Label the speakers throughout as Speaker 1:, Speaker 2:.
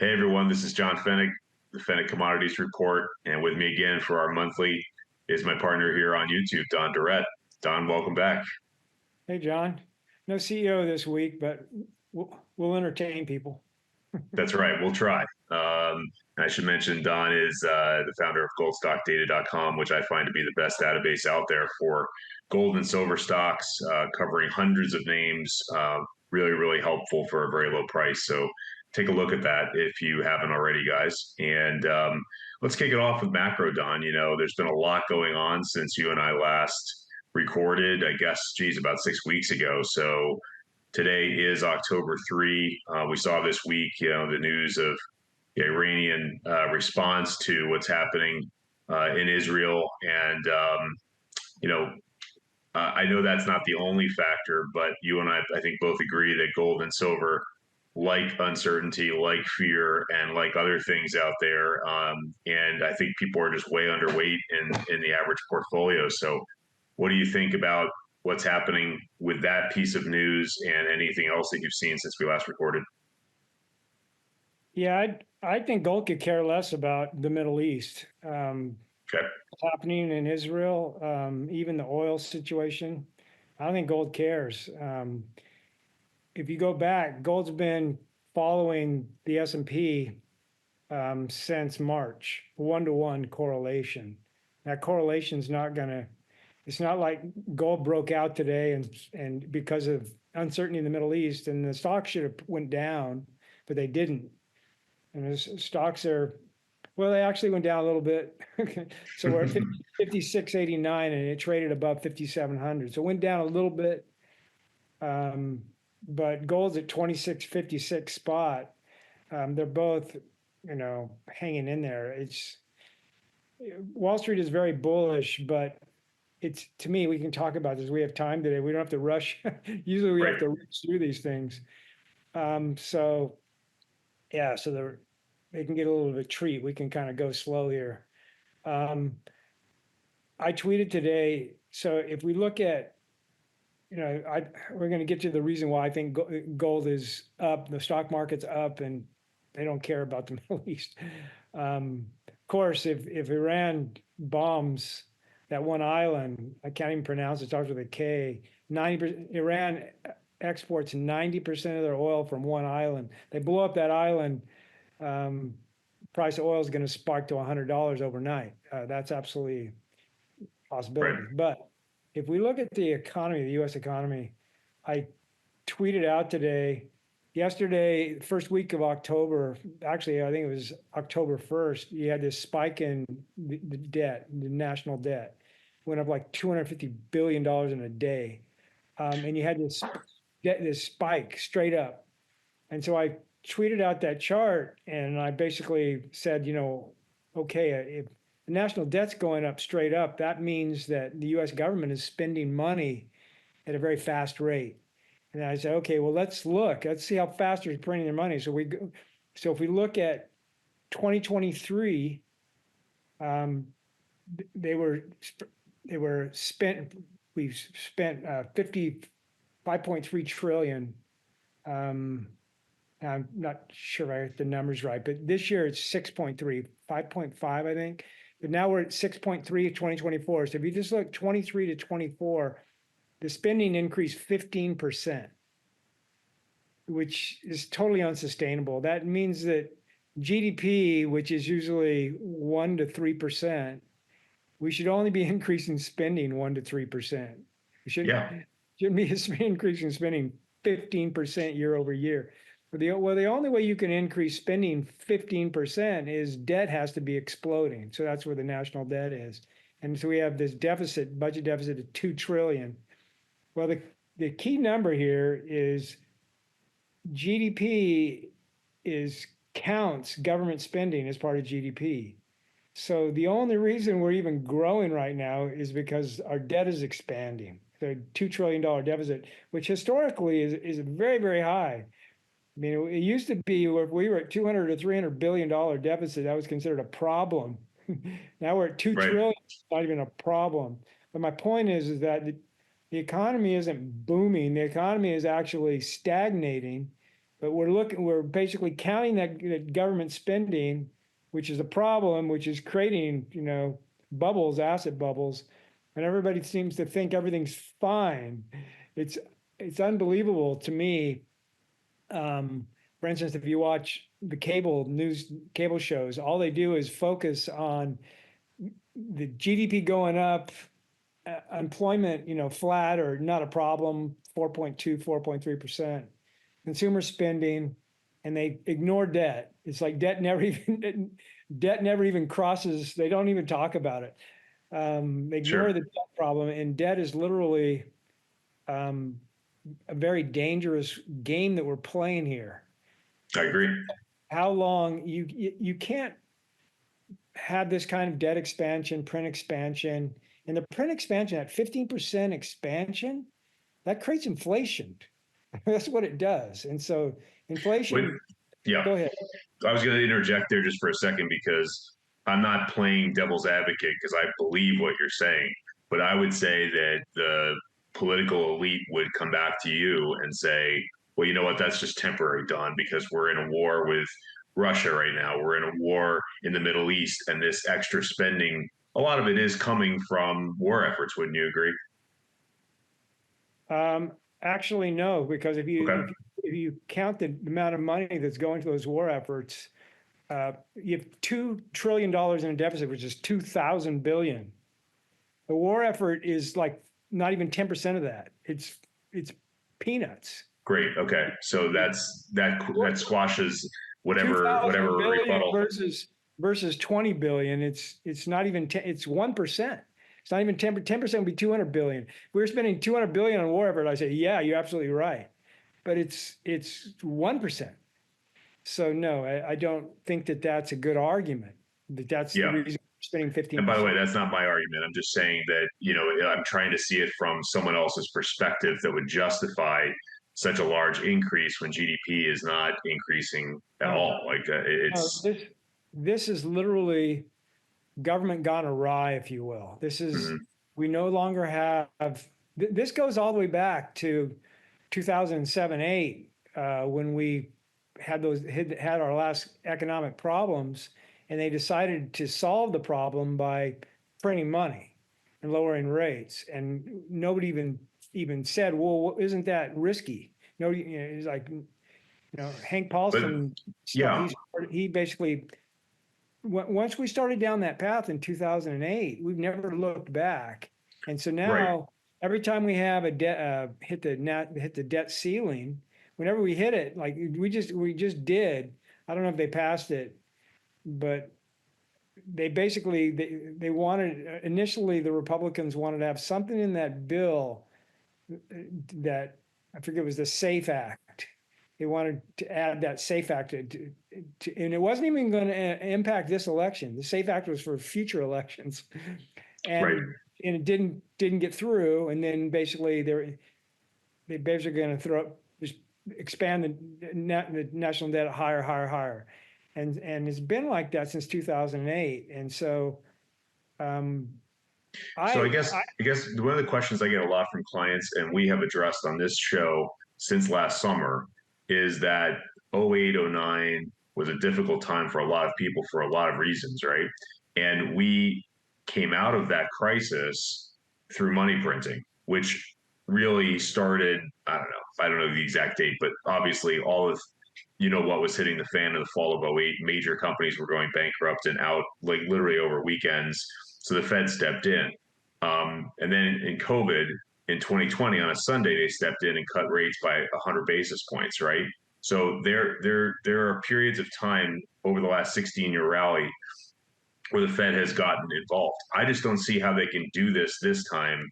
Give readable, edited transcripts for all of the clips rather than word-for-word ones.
Speaker 1: Hey everyone, this is John Feneck, the Feneck Commodities Report, and with me again for our monthly is my partner here on YouTube, Don Durrett. Don, welcome back.
Speaker 2: Hey, John. No CEO this week, but we'll entertain people.
Speaker 1: That's right, we'll try. And I should mention Don is the founder of goldstockdata.com, which I find to be the best database out there for gold and silver stocks, covering hundreds of names. Really, really helpful for a very low price. So take a look at that if you haven't already, guys. And let's kick it off with macro, Don. You know, there's been a lot going on since you and I last recorded, I guess, geez, about 6 weeks ago. So today is October 3. We saw this week, the news of the Iranian response to what's happening in Israel. And, you know, I know that's not the only factor, but you and I think, both agree that gold and silver, like uncertainty, like fear, and like other things out there. And I think people are just way underweight in the average portfolio. So, what do you think about what's happening with that piece of news and anything else that you've seen since we last recorded?
Speaker 2: Yeah, I think gold could care less about the Middle East.
Speaker 1: Okay.
Speaker 2: What's happening in Israel, even the oil situation. I don't think gold cares. If you go back, gold's been following the S&P since March, 1-to-1 correlation. That correlation's not gonna. It's not like gold broke out today and because of uncertainty in the Middle East, and the stock should have went down, but they didn't. And the stocks are, well, they actually went down a little bit. So we're at 56.89 and it traded above 5,700. So it went down a little bit. But gold's at 26.56 spot. They're both, hanging in there. Wall Street is very bullish, but it's, to me, we can talk about this. We have time today. We don't have to rush. Usually we have to rush through these things. So they can get a little bit of a treat. We can kind of go slow here. I tweeted today. So if we look at, we're going to get to the reason why I think gold is up, the stock market's up, and they don't care about the Middle East. Of course, if Iran bombs that one island, I can't even pronounce it, starts with a K, 90%, Iran exports 90% of their oil from one island. They blow up that island, price of oil is going to spark to $100 overnight. That's absolutely a possibility.
Speaker 1: Right.
Speaker 2: But if we look at the economy, the U.S. economy, I tweeted out today, yesterday, first week of October, actually, I think it was October 1st, you had this spike in the debt, the national debt, went up like $250 billion in a day. And you had this spike straight up. And so I tweeted out that chart and I basically said, okay, if the national debt's going up straight up, that means that the U.S. government is spending money at a very fast rate. And I said, okay, well, let's see how fast they're printing their money. So if we look at 2023, we've spent 55.3 trillion. I'm not sure I got the numbers right, but this year it's 6.3, 5.5, I think. But now we're at 6.3 in 2024. So if you just look 23 to 24, the spending increased 15%, which is totally unsustainable. That means that GDP, which is usually 1 to 3%, we should only be increasing spending 1 to 3%. We shouldn't be increasing spending 15% year over year. The only way you can increase spending 15% is debt has to be exploding. So that's where the national debt is. And so we have this budget deficit of 2 trillion. Well, the key number here is GDP counts government spending as part of GDP. So the only reason we're even growing right now is because our debt is expanding. The $2 trillion deficit, which historically is very, very high. I mean, it used to be if we were at $200 to $300 billion deficit, that was considered a problem. Now we're at 2 trillion, it's not even a problem. But my point is that the economy isn't booming. The economy is actually stagnating. but we're basically counting that government spending, which is a problem, which is creating, bubbles, asset bubbles, and everybody seems to think everything's fine. It's unbelievable to me. For instance, if you watch the cable shows, all they do is focus on the GDP going up, employment, flat or not a problem, 4.2, 4.3%, consumer spending, and they ignore debt. It's like debt never even crosses. They don't even talk about it. They ignore
Speaker 1: Sure.
Speaker 2: the debt problem, and debt is literally a very dangerous game that we're playing here.
Speaker 1: I agree.
Speaker 2: How long you can't have this kind of debt expansion, print expansion, and the print expansion at 15% expansion, that creates inflation. That's what it does. And so
Speaker 1: But
Speaker 2: inflation,
Speaker 1: yeah,
Speaker 2: go ahead.
Speaker 1: I was going to interject there just for a second because I'm not playing devil's advocate because I believe what you're saying. But I would say that the political elite would come back to you and say, well, you know what, that's just temporary, Don, because we're in a war with Russia right now. We're in a war in the Middle East, and this extra spending, a lot of it is coming from war efforts. Wouldn't you agree?
Speaker 2: Actually, no, because if you
Speaker 1: Okay.
Speaker 2: if you count the amount of money that's going to those war efforts, you have $2 trillion in a deficit, which is 2,000 billion. The war effort is like not even 10% of that. It's peanuts.
Speaker 1: Great. Okay. So that squashes whatever
Speaker 2: 2,000 billion
Speaker 1: rebuttal.
Speaker 2: versus 20 billion. It's not even 10, it's 1%. It's not even 10% would be 200 billion. If we were spending 200 billion on war effort, I say, yeah, you're absolutely right. But it's 1%. So no, I don't think that that's a good argument. That's the
Speaker 1: Yeah.
Speaker 2: reason we're spending
Speaker 1: And by the way,
Speaker 2: 15%.
Speaker 1: that's not my argument. I'm just saying that, I'm trying to see it from someone else's perspective that would justify such a large increase when GDP is not increasing at
Speaker 2: No,
Speaker 1: all. Like
Speaker 2: no,
Speaker 1: it's
Speaker 2: this is literally government gone awry, if you will.
Speaker 1: mhm.
Speaker 2: We no longer have, this goes all the way back to 2007, 8, when we had our last economic problems, and they decided to solve the problem by printing money and lowering rates. And nobody even said, well, isn't that risky? Nobody, it's like, Hank
Speaker 1: But
Speaker 2: Paulson,
Speaker 1: yeah,
Speaker 2: he basically, once we started down that path in 2008, we've never looked back. And so
Speaker 1: right.
Speaker 2: now, every time we have a debt hit the debt ceiling, whenever we hit it, like we just did. I don't know if they passed it, but they basically they wanted, initially the Republicans wanted to have something in that bill that, I forget, it was the SAFE Act. They wanted to add that SAFE Act and it wasn't even going to impact this election. The SAFE Act was for future elections,
Speaker 1: Right.
Speaker 2: and it didn't get through. And then basically they basically going to just expand the national debt higher, higher, higher, and it's been like that since 2008. And so,
Speaker 1: So I
Speaker 2: I
Speaker 1: guess I guess one of the questions I get a lot from clients, and we have addressed on this show since last summer, is that 08, 09 was a difficult time for a lot of people for a lot of reasons, right? And we came out of that crisis through money printing, which really started, I don't know the exact date, but obviously all of what was hitting the fan in the fall of 08, major companies were going bankrupt and out like literally over weekends. So the Fed stepped in. And then in COVID in 2020 on a Sunday, they stepped in and cut rates by 100 basis points, right? So there are periods of time over the last 16-year rally where the Fed has gotten involved. I just don't see how they can do this time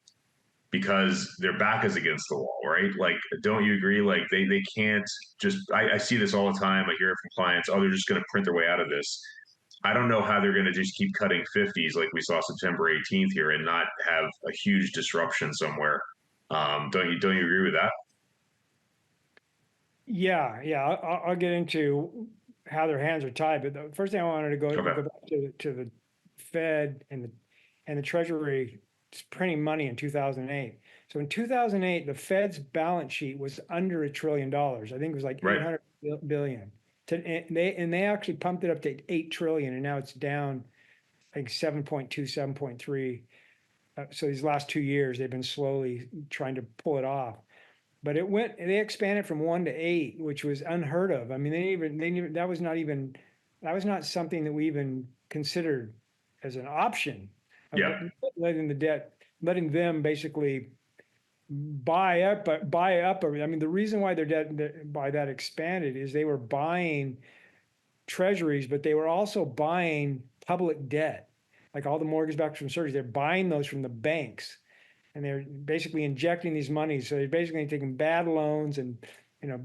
Speaker 1: because their back is against the wall, right? Like, don't you agree? Like they can't just I see this all the time. I hear it from clients, oh, they're just gonna print their way out of this. I don't know how they're gonna just keep cutting 50s like we saw September 18th here and not have a huge disruption somewhere. Don't you agree with that?
Speaker 2: yeah, I'll get into how their hands are tied. But the first thing I wanted to go
Speaker 1: Okay.
Speaker 2: back to the Fed and the Treasury printing money in 2008. So in 2008, the Fed's balance sheet was under $1 trillion. I think it was like
Speaker 1: Right.
Speaker 2: 800 billion. And they actually pumped it up to 8 trillion, and now it's down like 7.2, 7.3. So these last 2 years, they've been slowly trying to pull it off. But they expanded from 1 to 8, which was unheard of. I mean, that was not something that we even considered as an option of
Speaker 1: Yeah.
Speaker 2: letting them basically buy up. I mean, the reason why their debt by that expanded is they were buying treasuries, but they were also buying public debt, like all the mortgage-backed securities. They're buying those from the banks, and they're basically injecting these monies. So they're basically taking bad loans and,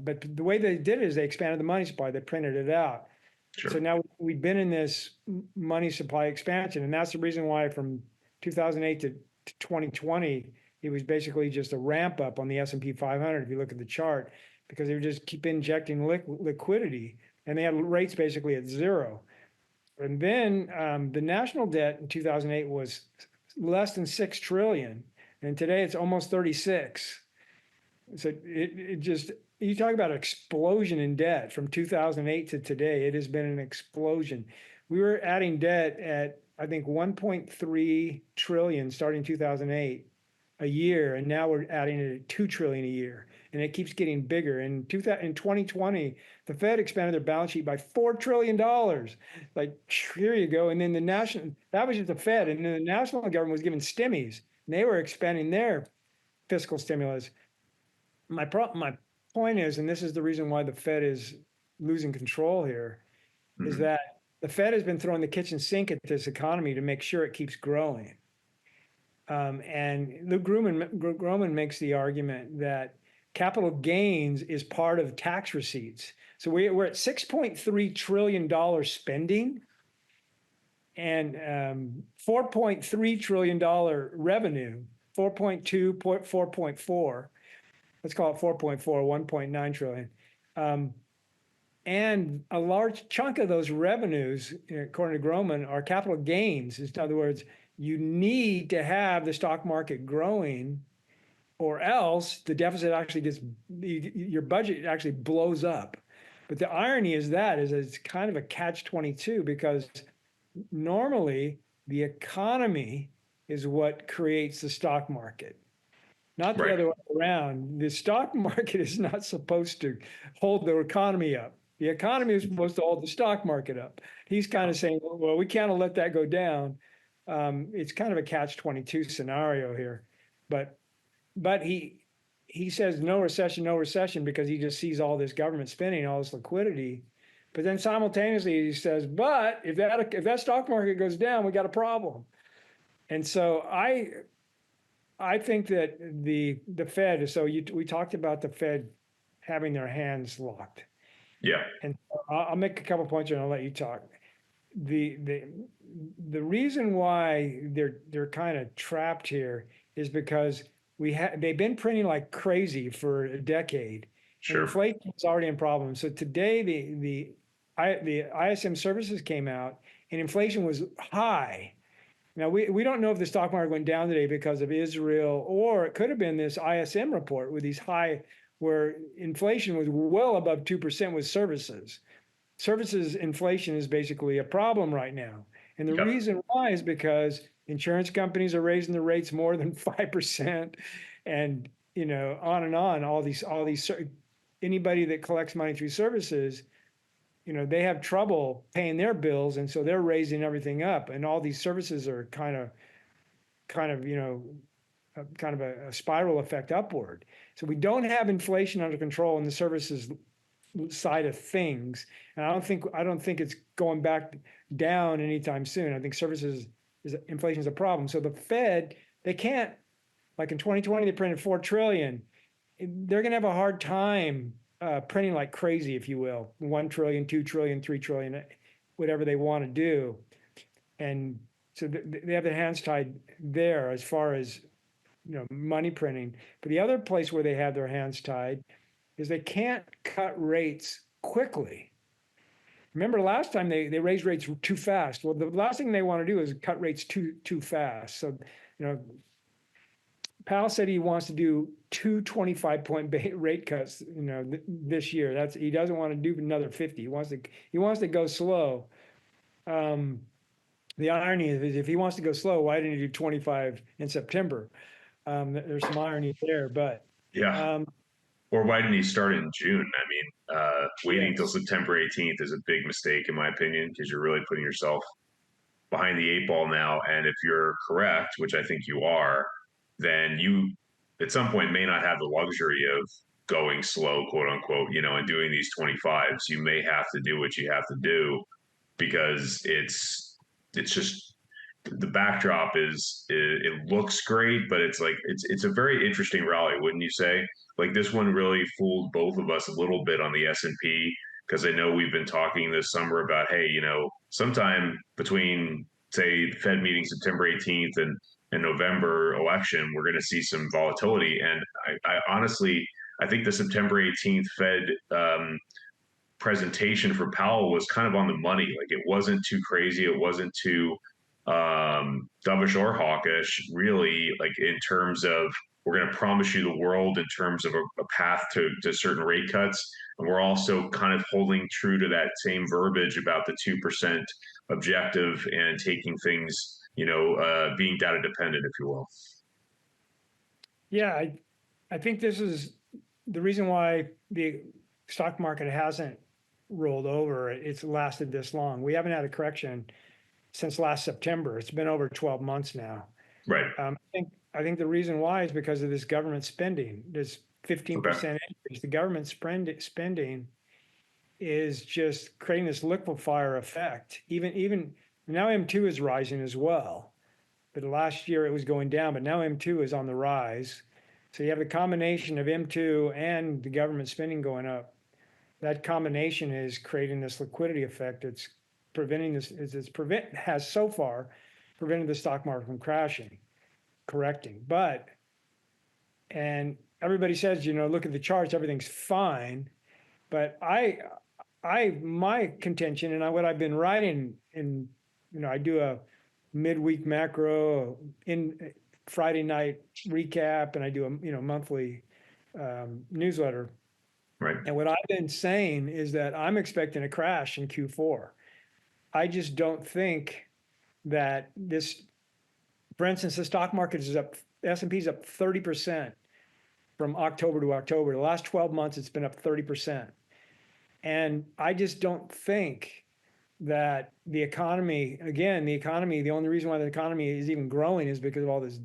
Speaker 2: but the way they did it is they expanded the money supply. They printed it out.
Speaker 1: Sure.
Speaker 2: So now we've been in this money supply expansion, and that's the reason why from 2008 to 2020, it was basically just a ramp up on the S&P 500. If you look at the chart, because they would just keep injecting liquidity, and they had rates basically at zero. And then the national debt in 2008 was less than 6 trillion, and today it's almost 36. So it just, you talk about an explosion in debt from 2008 to today. It has been an explosion. We were adding debt at, I think, 1.3 trillion starting 2008 a year, and now we're adding it at 2 trillion a year, and it keeps getting bigger. In 2020, the Fed expanded their balance sheet by $4 trillion. Like, here you go. And then that was just the Fed, and then the national government was giving stimmies, and they were expanding their fiscal stimulus. My point is, and this is the reason why the Fed is losing control here, is that the Fed has been throwing the kitchen sink at this economy to make sure it keeps growing. And Luke Groman makes the argument that capital gains is part of tax receipts. So we're at $6.3 trillion spending and $4.3 trillion revenue, 4.2, 4.4. Let's call it 4.4, 1.9 trillion. And a large chunk of those revenues, according to Groman, are capital gains. In other words, you need to have the stock market growing, or else the deficit actually gets, your budget actually blows up. But the irony is it's kind of a catch-22, because normally the economy is what creates the stock market, not the other way around. The stock market is not supposed to hold the economy up. The economy is supposed to hold the stock market up. He's kind of saying, well, we can't let that go down. It's kind of a catch-22 scenario here, but he says no recession, because he just sees all this government spending, all this liquidity. But then simultaneously he says, but if that stock market goes down, we got a problem. And so I think that the Fed. So we talked about the Fed having their hands locked.
Speaker 1: Yeah.
Speaker 2: And I'll make a couple points and I'll let you talk. The reason why they're kind of trapped here is because they've been printing like crazy for a decade.
Speaker 1: Sure.
Speaker 2: And inflation is already a problem. So today the ISM services came out and inflation was high. Now we don't know if the stock market went down today because of Israel, or it could have been this ISM report with these high, where inflation was well above 2% with services. Services inflation is basically a problem right now. And the reason why is because insurance companies are raising the rates more than 5%, and on and on. All these anybody that collects money through services, they have trouble paying their bills, and so they're raising everything up. And all these services are kind of a spiral effect upward. So we don't have inflation under control in the services side of things, and I don't think it's going back down anytime soon. I think inflation is a problem. So the Fed, they can't, like in 2020 they printed 4 trillion. They're going to have a hard time printing like crazy, if you will, 1 trillion, 2 trillion, 3 trillion, whatever they want to do. And so they have their hands tied there as far as money printing. But the other place where they have their hands tied is they can't cut rates quickly. Remember last time they raised rates too fast. Well, the last thing they want to do is cut rates too fast. So, Powell said he wants to do two 25-point rate cuts, this year. He doesn't want to do another 50. He wants to go slow. The irony is if he wants to go slow, why didn't he do 25 in September? There's some irony there, but
Speaker 1: Yeah. Or why didn't he start in June? I mean, waiting until
Speaker 2: yes.
Speaker 1: September 18th is a big mistake, in my opinion, because you're really putting yourself behind the eight ball now. And if you're correct, which I think you are, then you at some point may not have the luxury of going slow, quote unquote, and doing these 25s. You may have to do what you have to do because it's just the backdrop is it looks great, but it's a very interesting rally, wouldn't you say? Like this one really fooled both of us a little bit on the S&P because I know we've been talking this summer about, hey, sometime between say the Fed meeting September 18th and November election, we're going to see some volatility. And I honestly, I think the September 18th Fed presentation for Powell was kind of on the money. Like it wasn't too crazy. It wasn't too dovish or hawkish, really, like in terms of we're going to promise you the world in terms of a path to certain rate cuts. And we're also kind of holding true to that same verbiage about the 2% objective and taking things, being data dependent, if you will.
Speaker 2: Yeah, I think this is the reason why the stock market hasn't rolled over. It's lasted this long. We haven't had a correction since last September. It's been over 12 months now.
Speaker 1: Right.
Speaker 2: I think the reason why is because of this government spending. This 15% increase. The government spending is just creating this liquefier effect. Even now, M2 is rising as well. But last year it was going down, but now M2 is on the rise. So you have the combination of M2 and the government spending going up. That combination is creating this liquidity effect. It's preventing this. Has so far prevented the stock market from correcting. And everybody says, look at the charts, everything's fine. But my contention and what I've been writing in, I do a midweek macro in Friday night recap, and I do a monthly newsletter.
Speaker 1: Right.
Speaker 2: And what I've been saying is that I'm expecting a crash in Q4. I just don't think that for instance, the stock market is up, the S&P is up 30% from October to October. The last 12 months, it's been up 30%. And I just don't think that the economy, the only reason why the economy is even growing is because of all this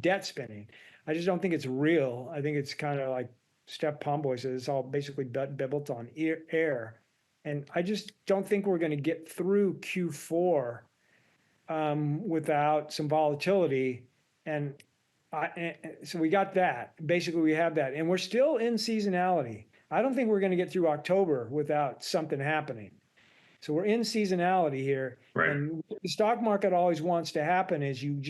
Speaker 2: debt spending. I just don't think it's real. I think it's kind of like Steph Pomboy says, it's all basically built on air. And I just don't think we're going to get through Q4 without some volatility. And so we got that. Basically, we have that. And we're still in seasonality. I don't think we're going to get through October without something happening. So we're in seasonality here.
Speaker 1: Right.
Speaker 2: And what the stock market always wants to happen is you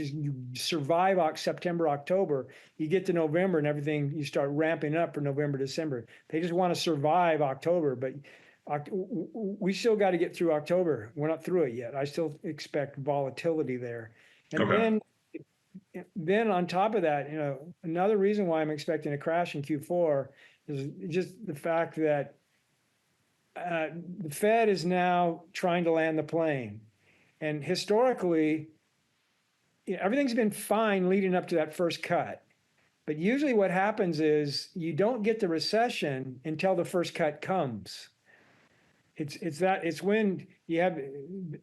Speaker 2: survive September, October, you get to November and everything, you start ramping up for November, December. They just want to survive October, but we still got to get through October. We're not through it yet. I still expect volatility there. And then on top of that, another reason why I'm expecting a crash in Q4 is just the fact that the Fed is now trying to land the plane. And historically, everything's been fine leading up to that first cut. But usually what happens is you don't get the recession until the first cut comes. It's when you have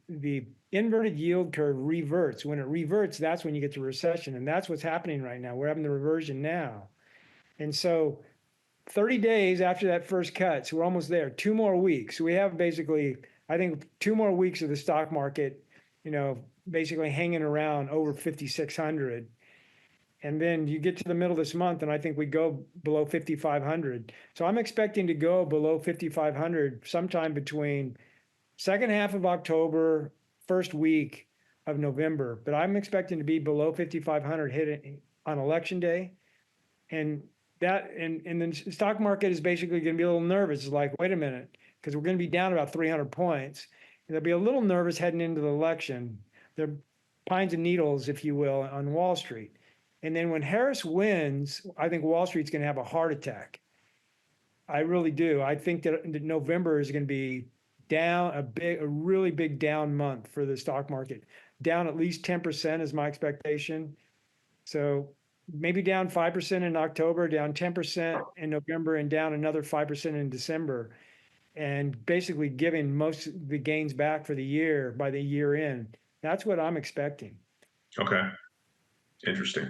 Speaker 2: the inverted yield curve reverts. When it reverts, that's when you get the recession. And that's what's happening right now. We're having the reversion now. And so 30 days after that first cut, so we're almost there, 2 more weeks. We have basically, I think, 2 more weeks of the stock market, basically hanging around over 5,600. And then you get to the middle of this month, and I think we go below 5,500. So I'm expecting to go below 5,500 sometime between second half of October, first week of November. But I'm expecting to be below 5,500 hit on election day. And then the stock market is basically going to be a little nervous. It's like, wait a minute, because we're going to be down about 300 points. And they'll be a little nervous heading into the election. They're pines and needles, if you will, on Wall Street. And then when Harris wins, I think Wall Street's going to have a heart attack. I really do. I think that November is going to be down a really big down month for the stock market. Down at least 10% is my expectation. So maybe down 5% in October, down 10% in November, and down another 5% in December. And basically giving most of the gains back for the year by the year end. That's what I'm expecting.
Speaker 1: Okay, interesting.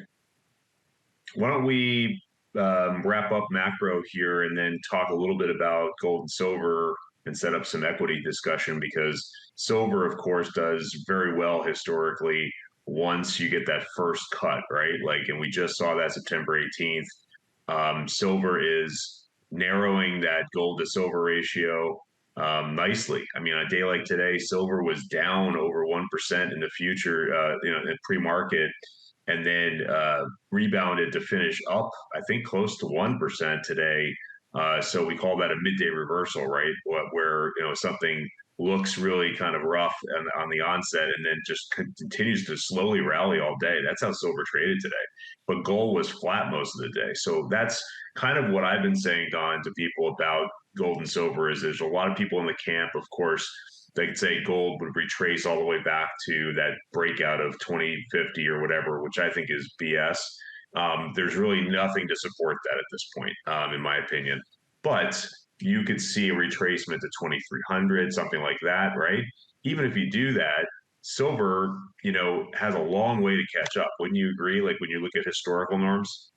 Speaker 1: Why don't we wrap up macro here and then talk a little bit about gold and silver and set up some equity discussion, because silver, of course, does very well historically once you get that first cut, right? Like, and we just saw that September 18th. Silver is narrowing that gold to silver ratio nicely. I mean, on a day like today, silver was down over 1% in the future, in pre-market, and then rebounded to finish up, I think, close to 1% today. So we call that a midday reversal, right? Where something looks really kind of rough on the onset and then just continues to slowly rally all day. That's how silver traded today. But gold was flat most of the day. So that's kind of what I've been saying, Don, to people about gold and silver is there's a lot of people in the camp, of course, they could say gold would retrace all the way back to that breakout of 2050 or whatever, which I think is BS. There's really nothing to support that at this point, in my opinion. But you could see a retracement to 2300, something like that, right? Even if you do that, silver, has a long way to catch up. Wouldn't you agree? Like when you look at historical norms?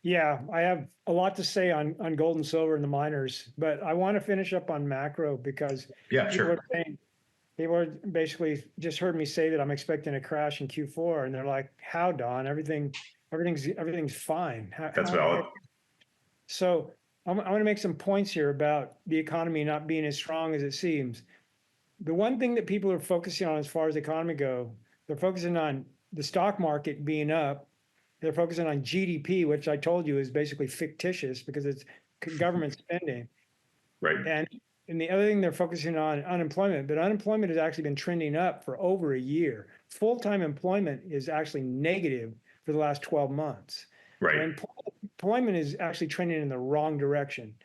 Speaker 2: Yeah, I have a lot to say on gold and silver and the miners, but I want to finish up on macro because
Speaker 1: Yeah,
Speaker 2: people
Speaker 1: sure.
Speaker 2: are saying, people are basically just heard me say that I'm expecting a crash in Q4, and they're like, "How, Don? Everything's fine."
Speaker 1: That's valid.
Speaker 2: So I'm going to make some points here about the economy not being as strong as it seems. The one thing that people are focusing on as far as the economy go, they're focusing on the stock market being up. They're focusing on GDP, which I told you is basically fictitious because it's government spending.
Speaker 1: Right.
Speaker 2: And the other thing they're focusing on unemployment, but unemployment has actually been trending up for over a year. Full-time employment is actually negative for the last 12 months.
Speaker 1: Right.
Speaker 2: So employment is actually trending in the wrong direction.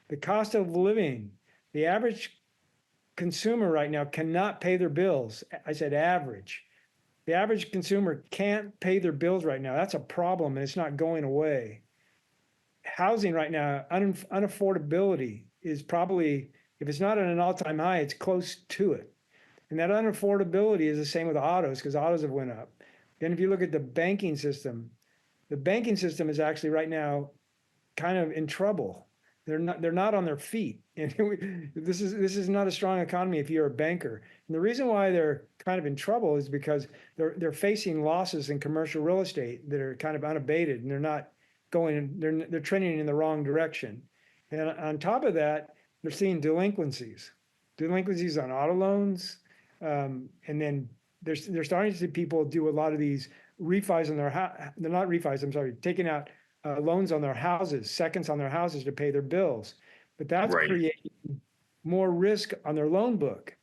Speaker 2: The cost of living, the average consumer right now cannot pay their bills. I said average. The average consumer can't pay their bills right now. That's a problem, and it's not going away. Housing right now, unaffordability is probably, if it's not at an all-time high, it's close to it. And that unaffordability is the same with autos because autos have went up. Then if you look at the banking system is actually right now kind of in trouble. They're not on their feet. And this is not a strong economy if you're a banker. And the reason why they're kind of in trouble is because they're facing losses in commercial real estate that are kind of unabated, and they're trending in the wrong direction. And on top of that, they're seeing delinquencies on auto loans, and then they're starting to see people do a lot of these refis on they're not refis, I'm sorry, taking out loans on their houses, seconds on their houses to pay their bills. But that's
Speaker 1: Right.
Speaker 2: creating more risk on their loan book.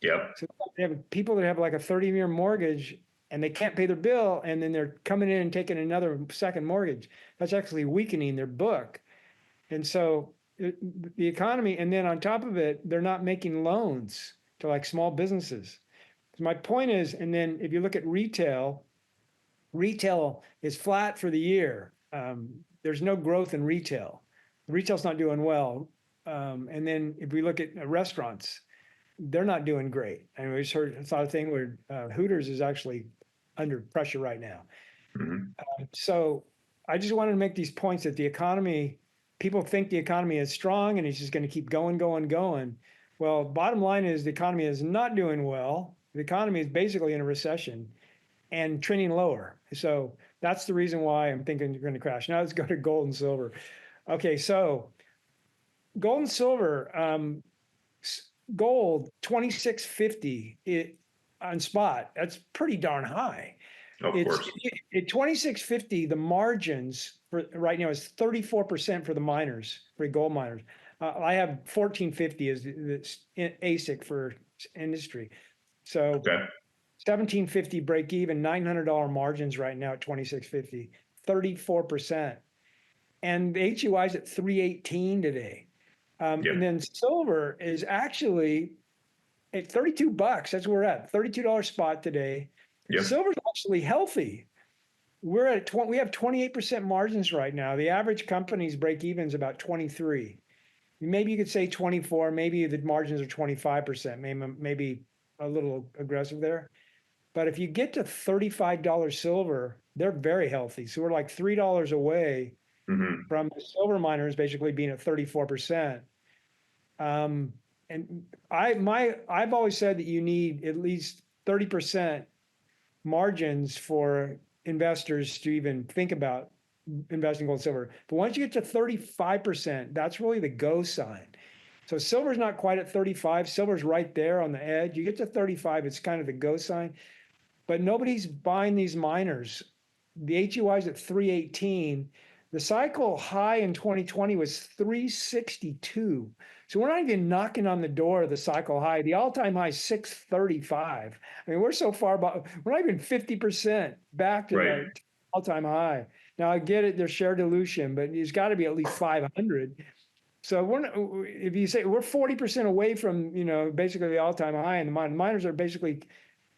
Speaker 1: Yep.
Speaker 2: So they have people that have like a 30-year mortgage and they can't pay their bill, and then they're coming in and taking another second mortgage. That's actually weakening their book. And so the economy, and then on top of it, they're not making loans to like small businesses. My point is, and then if you look at retail is flat for the year. There's no growth in retail. Retail's not doing well. And then if we look at restaurants, they're not doing great. And we just saw a thing where Hooters is actually under pressure right now.
Speaker 1: Mm-hmm.
Speaker 2: So I just wanted to make these points that the economy, people think the economy is strong and it's just going to keep going. Well, bottom line is the economy is not doing well. The economy is basically in a recession and trending lower. So that's the reason why I'm thinking you're going to crash. Now let's go to gold and silver. Okay, so gold and silver, gold 2650 on spot. That's pretty darn high.
Speaker 1: Of course.
Speaker 2: At 2650, the margins for right now is 34% for the miners, for gold miners. I have 1450 as the ASIC for industry. So
Speaker 1: Okay.
Speaker 2: 1750 break even, $900 margins right now at 2650, 34%. And the HUI is at 318 today.
Speaker 1: Yep.
Speaker 2: And then silver is actually at $32. That's where we're at, $32 spot today.
Speaker 1: Yep.
Speaker 2: Silver's actually healthy. We're at we have 28% margins right now. The average company's break even is about 23. Maybe you could say 24. Maybe the margins are 25%. Maybe a little aggressive there. But if you get to $35 silver, they're very healthy. So we're like $3 away from the silver miners basically being at 34%. And I've always said that you need at least 30% margins for investors to even think about investing in gold and silver. But once you get to 35%, that's really the go sign. So silver's not quite at 35. Silver's right there on the edge. You get to 35, it's kind of the go sign. But nobody's buying these miners. The HUI is at 318. The cycle high in 2020 was 362. So we're not even knocking on the door of the cycle high. The all-time high is 635. I mean, we're so far, we're not even 50% back to the all-time high. Now, I get it, there's share dilution, but it's got to be at least 500. So if you say we're 40% away from, basically the all-time high, and the miners are basically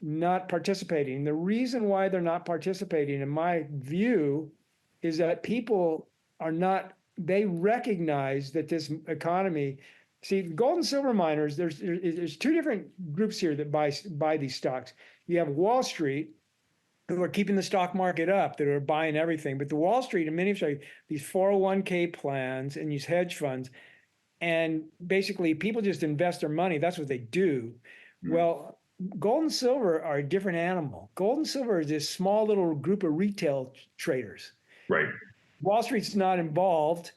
Speaker 2: not participating. The reason why they're not participating, in my view, is that people are not, they recognize that this economy, see, gold and silver miners, there's two different groups here that buy these stocks. You have Wall Street, who are keeping the stock market up, that are buying everything. But the Wall Street, and many of these 401k plans and these hedge funds, and basically people just invest their money. That's what they do. Well, gold and silver are a different animal. Gold and silver is this small little group of retail traders.
Speaker 1: Right.
Speaker 2: Wall Street's not involved.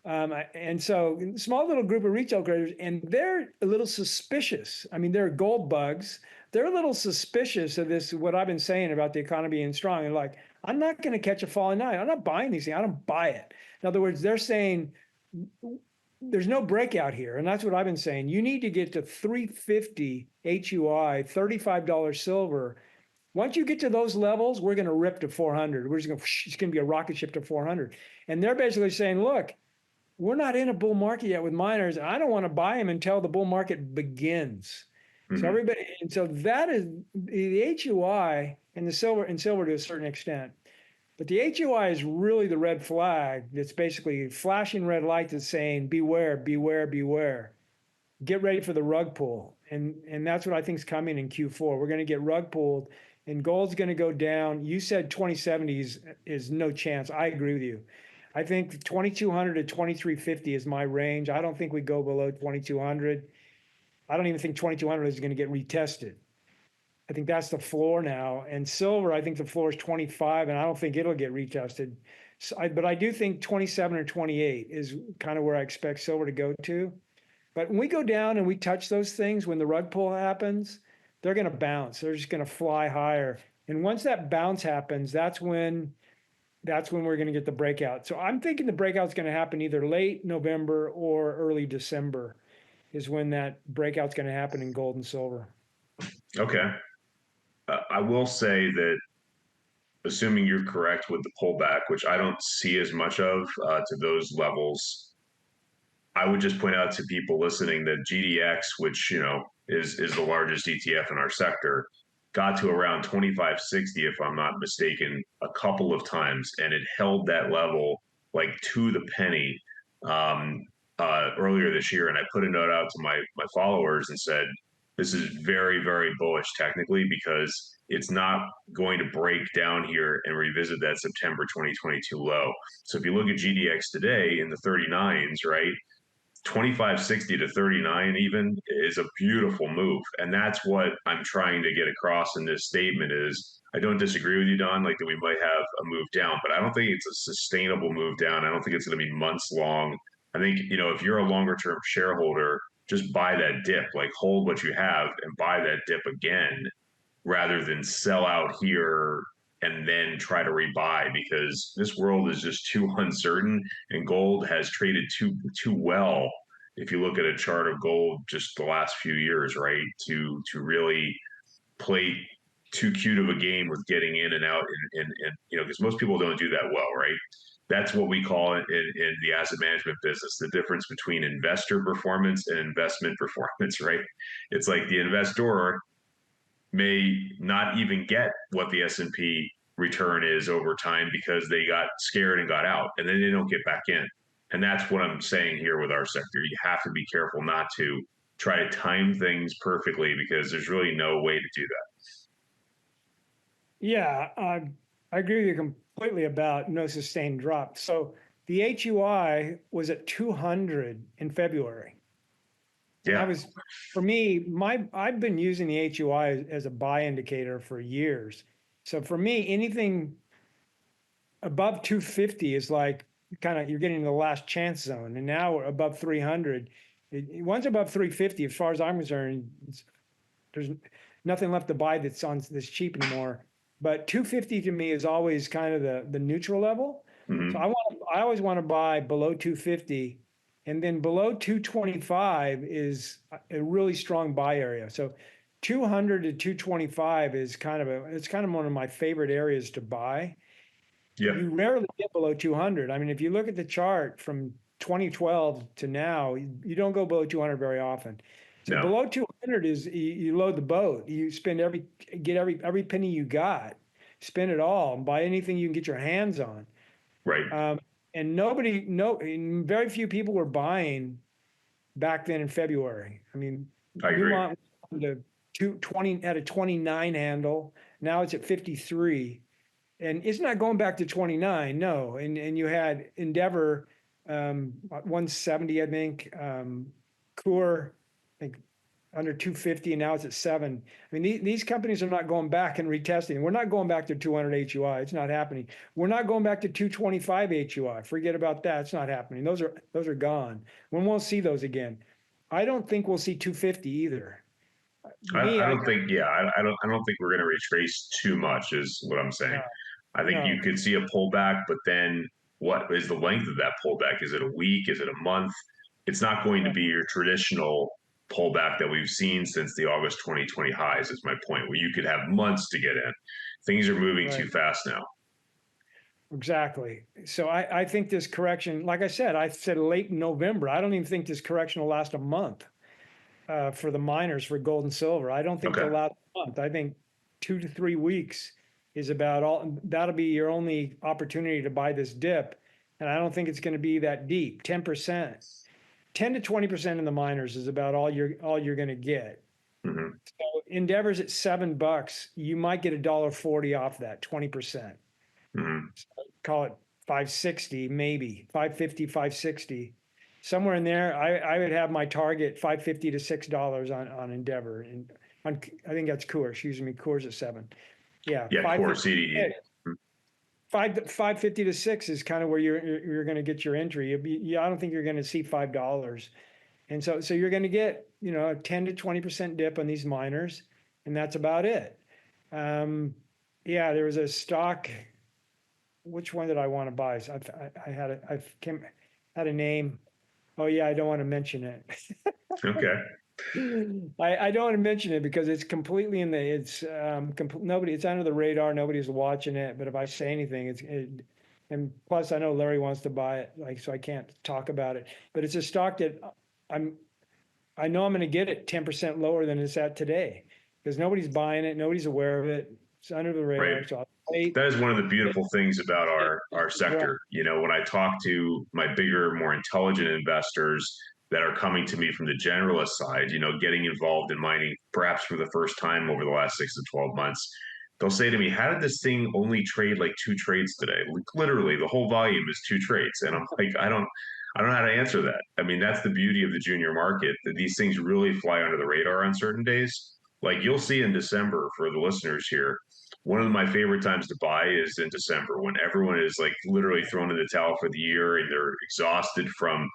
Speaker 2: And so small little group of retail traders, and they're a little suspicious. I mean, they're gold bugs. They're a little suspicious of this, what I've been saying about the economy being strong. And like, I'm not going to catch a falling knife. I'm not buying these things. I don't buy it. In other words, they're saying there's no breakout here. And that's what I've been saying. You need to get to 350 HUI, $35 silver. Once you get to those levels, we're going to rip to 400. It's going to be a rocket ship to 400. And they're basically saying, look, we're not in a bull market yet with miners. I don't want to buy them until the bull market begins. So everybody, and so that is the HUI and the silver to a certain extent. But the HUI is really the red flag that's basically flashing red light that's saying, beware, beware, beware. Get ready for the rug pull. And that's what I think is coming in Q4. We're going to get rug pulled, and gold's going to go down. You said 2070 is no chance. I agree with you. I think 2,200 to 2,350 is my range. I don't think we go below 2,200. I don't even think 2,200 is going to get retested. I think that's the floor now. And silver, I think the floor is 25, and I don't think it'll get retested. But I do think 27 or 28 is kind of where I expect silver to go to. But when we go down and we touch those things, when the rug pull happens, they're going to bounce. They're just going to fly higher. And once that bounce happens, that's when we're going to get the breakout. So I'm thinking the breakout's going to happen either late November or early December is when that breakout's going to happen in gold and silver.
Speaker 1: Okay. I will say that, assuming you're correct with the pullback, which I don't see as much of to those levels, I would just point out to people listening that GDX, which is the largest ETF in our sector, got to around 2560, if I'm not mistaken, a couple of times, and it held that level like to the penny earlier this year. And I put a note out to my followers and said, this is very, very bullish technically, because it's not going to break down here and revisit that September 2022 low. So if you look at GDX today in the 39s, right, 2560 to 39 even is a beautiful move. And that's what I'm trying to get across in this statement is, I don't disagree with you, Don, like that we might have a move down, but I don't think it's a sustainable move down. I don't think it's going to be months long. I think, if you're a longer term shareholder, just buy that dip, like hold what you have and buy that dip again, rather than sell out here and then try to rebuy, because this world is just too uncertain, and gold has traded too well. If you look at a chart of gold just the last few years, right, to really play too cute of a game with getting in and out, and because most people don't do that well, right? That's what we call it in the asset management business, the difference between investor performance and investment performance, right? It's like the investor may not even get what the S&P return is over time because they got scared and got out, and then they don't get back in. And that's what I'm saying here with our sector. You have to be careful not to try to time things perfectly, because there's really no way to do that.
Speaker 2: Yeah, I agree with you completely about no sustained drop. So the HUI was at 200 in February. And
Speaker 1: Yeah.
Speaker 2: that was, for me, I've been using the HUI as a buy indicator for years. So for me, anything above 250 is like kind of, you're getting the last chance zone. And now we're above 300. Once above 350, as far as I'm concerned, there's nothing left to buy that's cheap anymore. But 250 to me is always kind of the neutral level. So
Speaker 1: Mm-hmm.
Speaker 2: I always want to buy below 250, and then below 225 is a really strong buy area. So 200 to 225 is it's kind of one of my favorite areas to buy.
Speaker 1: Yep.
Speaker 2: You rarely get below 200. I mean, if you look at the chart from 2012 to now, you don't go below 200 very often. So
Speaker 1: No.
Speaker 2: below 200 is you load the boat. You spend every penny you got, spend it all, and buy anything you can get your hands on.
Speaker 1: Right.
Speaker 2: And very few people were buying back then in February. I mean,
Speaker 1: I agree.
Speaker 2: Newmont to 220 had a 29 handle. Now it's at 53. And it's not going back to 29, no. And you had Endeavor, 170, I think. Coeur, I think under 250, and now it's at 7. I mean, these companies are not going back and retesting. We're not going back to 200 HUI. It's not happening. We're not going back to 225 HUI. Forget about that. It's not happening. Those are gone. We won't see those again. I don't think we'll see 250 either.
Speaker 1: I don't think, yeah, I don't think we're going to retrace too much, is what I'm saying.
Speaker 2: No,
Speaker 1: I think
Speaker 2: no.
Speaker 1: you could see a pullback, but then what is the length of that pullback? Is it a week? Is it a month? It's not going to be your traditional pullback that we've seen since the August 2020 highs, is my point, where you could have months to get in. Things are moving too
Speaker 2: Right.
Speaker 1: fast now.
Speaker 2: Exactly. So I think this correction, like I said late November, I don't even think this correction will last a month for the miners for gold and silver. I don't think
Speaker 1: Okay.
Speaker 2: they'll last a month. I think 2 to 3 weeks is about all. That'll be your only opportunity to buy this dip. And I don't think it's going to be that deep. 10%, 10 to 20% in the miners is about all you're going to get.
Speaker 1: Mm-hmm.
Speaker 2: So Endeavor's at $7. You might get $1.40 off that, 20%.
Speaker 1: Mm-hmm.
Speaker 2: Call it 560, maybe 550, 560, somewhere in there. I would have my target 550 to $6 on Endeavor, and I think that's Coeur. Excuse me, Coeur's at 7. Yeah,
Speaker 1: Yeah, core CDE.
Speaker 2: 550 to 6 is kind of where you're going to get your entry. I don't think you're going to see $5, and so you're going to get a 10 to 20% dip on these miners, and that's about it. Yeah, there was a stock. Which one did I want to buy? So I had a name. Oh yeah, I don't want to mention it.
Speaker 1: Okay.
Speaker 2: I don't want to mention it because it's completely nobody. It's under the radar. Nobody's watching it. But if I say anything, and plus I know Larry wants to buy it, so I can't talk about it. But it's a stock that I know I'm going to get it 10% lower than it's at today because nobody's buying it. Nobody's aware of it. It's under the radar.
Speaker 1: Right.
Speaker 2: So I'll wait.
Speaker 1: That is one of the beautiful things about our
Speaker 2: Right.
Speaker 1: sector. When I talk to my bigger, more intelligent investors that are coming to me from the generalist side, getting involved in mining perhaps for the first time over the last 6 to 12 months, they'll say to me, "How did this thing only trade like 2 trades today? Like, literally, the whole volume is 2 trades." And I'm like, I don't know how to answer that. I mean, that's the beauty of the junior market, that these things really fly under the radar on certain days. Like you'll see in December, for the listeners here, one of my favorite times to buy is in December, when everyone is like literally thrown in the towel for the year and they're exhausted from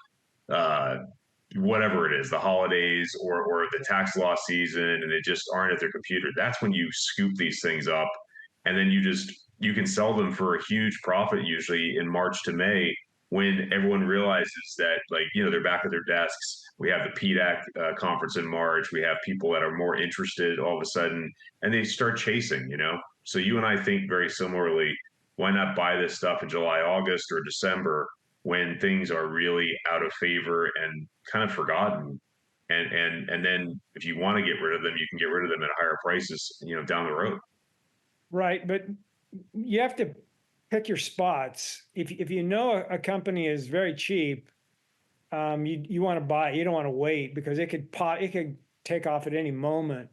Speaker 1: uh, whatever it is, the holidays or the tax loss season, and they just aren't at their computer. That's when you scoop these things up, and then you can sell them for a huge profit, usually in March to May, when everyone realizes that, like, they're back at their desks, We have the PDAC conference in March. We have people that are more interested all of a sudden, and they start chasing. So you and I think very similarly. Why not buy this stuff in July, August, or December when things are really out of favor and kind of forgotten? And then if you want to get rid of them, you can get rid of them at higher prices, down the road.
Speaker 2: Right, but you have to pick your spots. If you know a company is very cheap, you want to buy. You don't want to wait because it could take off at any moment.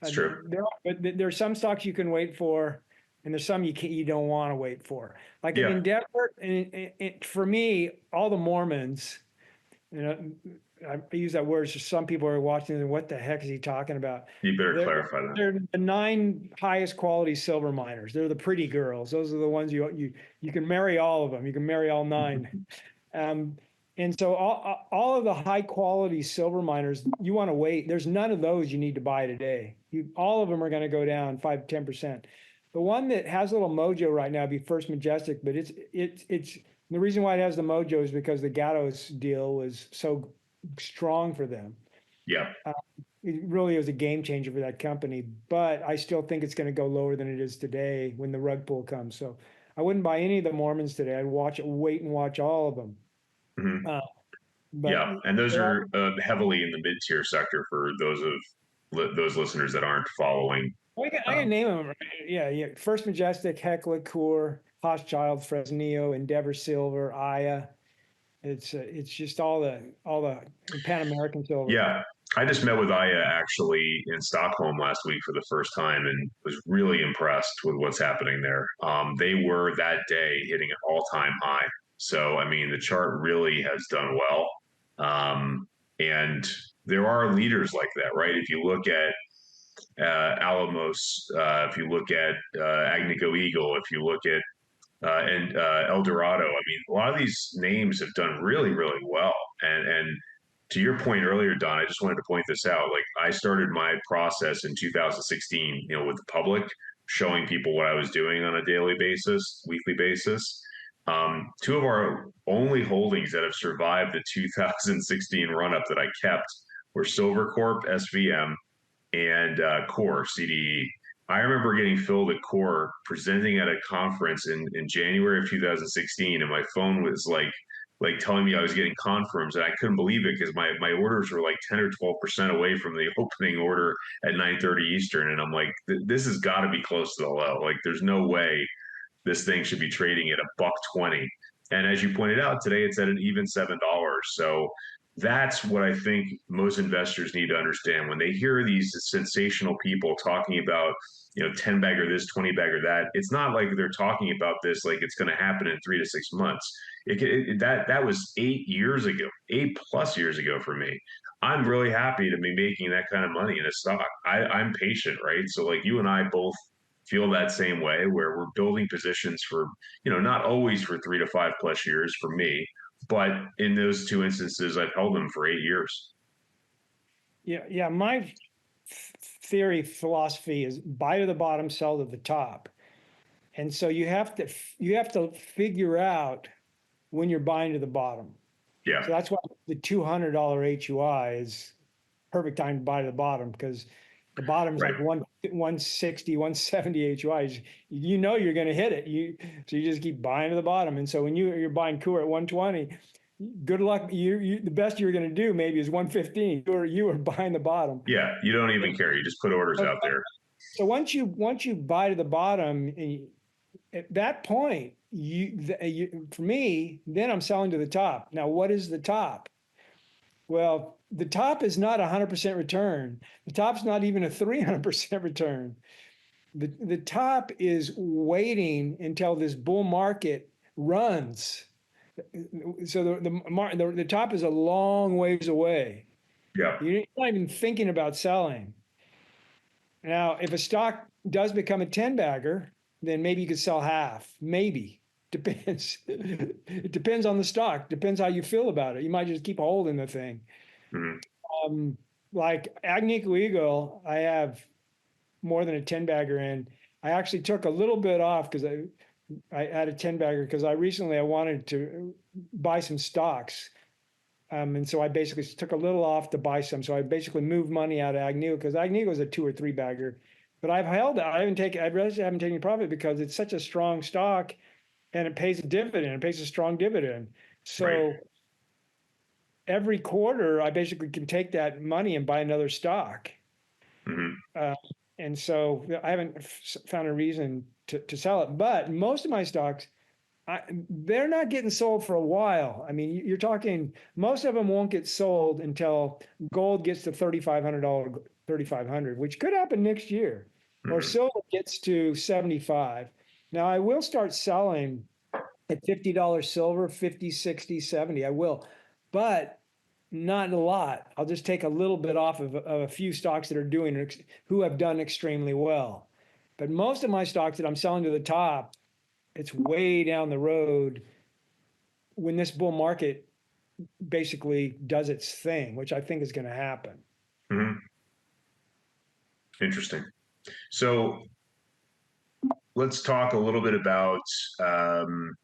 Speaker 1: It's true.
Speaker 2: There's some stocks you can wait for, and there's some you don't want to wait for. Like an
Speaker 1: Yeah,
Speaker 2: Endeavor, and for me, all the Mormons. I use that word. So some people are watching and what the heck is he talking about?
Speaker 1: you better
Speaker 2: They're,
Speaker 1: clarify that.
Speaker 2: they're the 9 highest quality silver miners. They're the pretty girls. Those are the ones you can marry all of them. You can marry all 9. And so all of the high quality silver miners, you want to wait. There's none of those you need to buy today. All of them are going to go down 5-10%. The one that has a little mojo right now would be First Majestic, but it's the reason why it has the mojo is because the Gatos deal was so strong for them.
Speaker 1: Yeah.
Speaker 2: It really was a game changer for that company, but I still think it's going to go lower than it is today when the rug pull comes. So I wouldn't buy any of the Mormons today. I'd wait and watch all of them.
Speaker 1: Mm-hmm.
Speaker 2: But
Speaker 1: yeah, and those are heavily in the mid-tier sector for those listeners that aren't following.
Speaker 2: I can name them. Yeah. First Majestic, Hecla, Coeur, Hochschild, Fresnillo, Endeavor Silver, Aya. It's just all the Pan American Silver.
Speaker 1: Yeah, I just met with Aya actually in Stockholm last week for the first time and was really impressed with what's happening there. They were that day hitting an all-time high. So, I mean, the chart really has done well. And there are leaders like that, right? If you look at Alamos, if you look at Agnico Eagle, if you look at and El Dorado, I mean, a lot of these names have done really, really well. And to your point earlier, Don, I just wanted to point this out. Like I started my process in 2016, with the public, showing people what I was doing on a daily basis, weekly basis. 2 of our only holdings that have survived the 2016 run up that I kept were Silvercorp, SVM, and Core, CDE. I remember getting filled at Core presenting at a conference in January of 2016, and my phone was like telling me I was getting confirms, and I couldn't believe it because my orders were like 10 or 12% away from the opening order at 9:30 Eastern, and I'm like, this has got to be close to the low. Like, there's no way this thing should be trading at $1.20. And as you pointed out today, it's at an even $7. So that's what I think most investors need to understand when they hear these sensational people talking about 10 bagger this, 20 bagger that. It's not like they're talking about this like it's going to happen in 3 to 6 months. That was 8 years ago, 8+ years ago for me. I'm really happy to be making that kind of money in a stock. I'm patient, right? So like you and I both feel that same way where we're building positions for not always for 3 to 5+ years for me, but in those 2 instances I've held them for 8 years.
Speaker 2: Yeah. My philosophy is buy to the bottom, sell to the top. And so you have to figure out when you're buying to the bottom.
Speaker 1: Yeah.
Speaker 2: So that's why the $200 HUI is perfect time to buy to the bottom, because the bottom is
Speaker 1: Right.
Speaker 2: like 160, 170 HUIs. You're going to hit it. So you just keep buying to the bottom. And so when you're buying Coeur at 120, good luck. The best you're going to do maybe is 115. You are buying the bottom.
Speaker 1: Yeah, you don't even care. You just put orders out there.
Speaker 2: So once you buy to the bottom, at that point, for me, then I'm selling to the top. Now, what is the top? Well, the top is not 100% return. The top's not even a 300% return. The top is waiting until this bull market runs. So the top is a long ways away.
Speaker 1: Yeah.
Speaker 2: You're not even thinking about selling. Now, if a stock does become a 10 bagger, then maybe you could sell half. Maybe. Depends. It depends on the stock. Depends how you feel about it. You might just keep holding the thing.
Speaker 1: Mm-hmm.
Speaker 2: Like Agnico Eagle, I have more than a 10 bagger in. I actually took a little bit off because I had a 10 bagger because I wanted to buy some stocks. And so I basically took a little off to buy some. So I basically moved money out of Agnew because Agnew was a 2 or 3 bagger. But I've held it. I haven't taken. I really haven't taken any profit because it's such a strong stock, and it pays a dividend. It pays a strong dividend.
Speaker 1: Right.
Speaker 2: So every quarter, I basically can take that money and buy another stock.
Speaker 1: Hmm.
Speaker 2: Uh, and so I haven't found a reason to sell it. But most of my stocks, they're not getting sold for a while. I mean, you're talking, most of them won't get sold until gold gets to $3,500, 3,500, which could happen next year, or
Speaker 1: Hmm.
Speaker 2: silver gets to 75. Now, I will start selling at $50 silver, 50, 60, 70. I will, but not a lot. I'll just take a little bit off of a few stocks that are doing, who have done extremely well. But most of my stocks that I'm selling to the top, it's way down the road when this bull market basically does its thing, which I think is going to happen.
Speaker 1: Hmm. Interesting. So let's talk a little bit about um,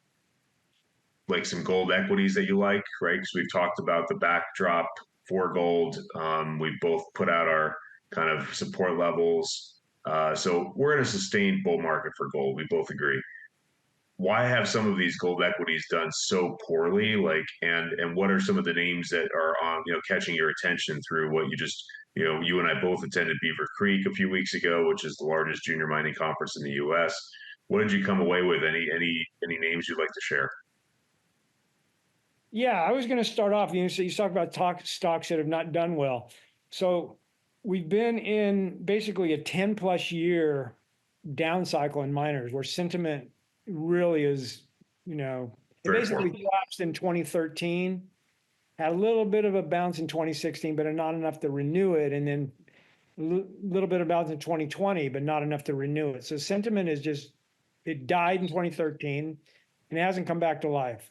Speaker 1: like some gold equities that you like, right? Because we've talked about the backdrop for gold. We've both put out our kind of support levels. So we're in a sustained bull market for gold. We both agree. Why have some of these gold equities done so poorly? Like, and what are some of the names that are on, catching your attention through what you just, you and I both attended Beaver Creek a few weeks ago, which is the largest junior mining conference in the U.S. What did you come away with? Any names you'd like to share?
Speaker 2: Yeah, I was going to start off. So you talk about stocks that have not done well. So we've been in basically a 10 plus year down cycle in miners where sentiment really is, it
Speaker 1: Very poor.
Speaker 2: basically collapsed in 2013, had a little bit of a bounce in 2016, but not enough to renew it. And then a little bit of bounce in 2020, but not enough to renew it. So sentiment is just, it died in 2013 and it hasn't come back to life.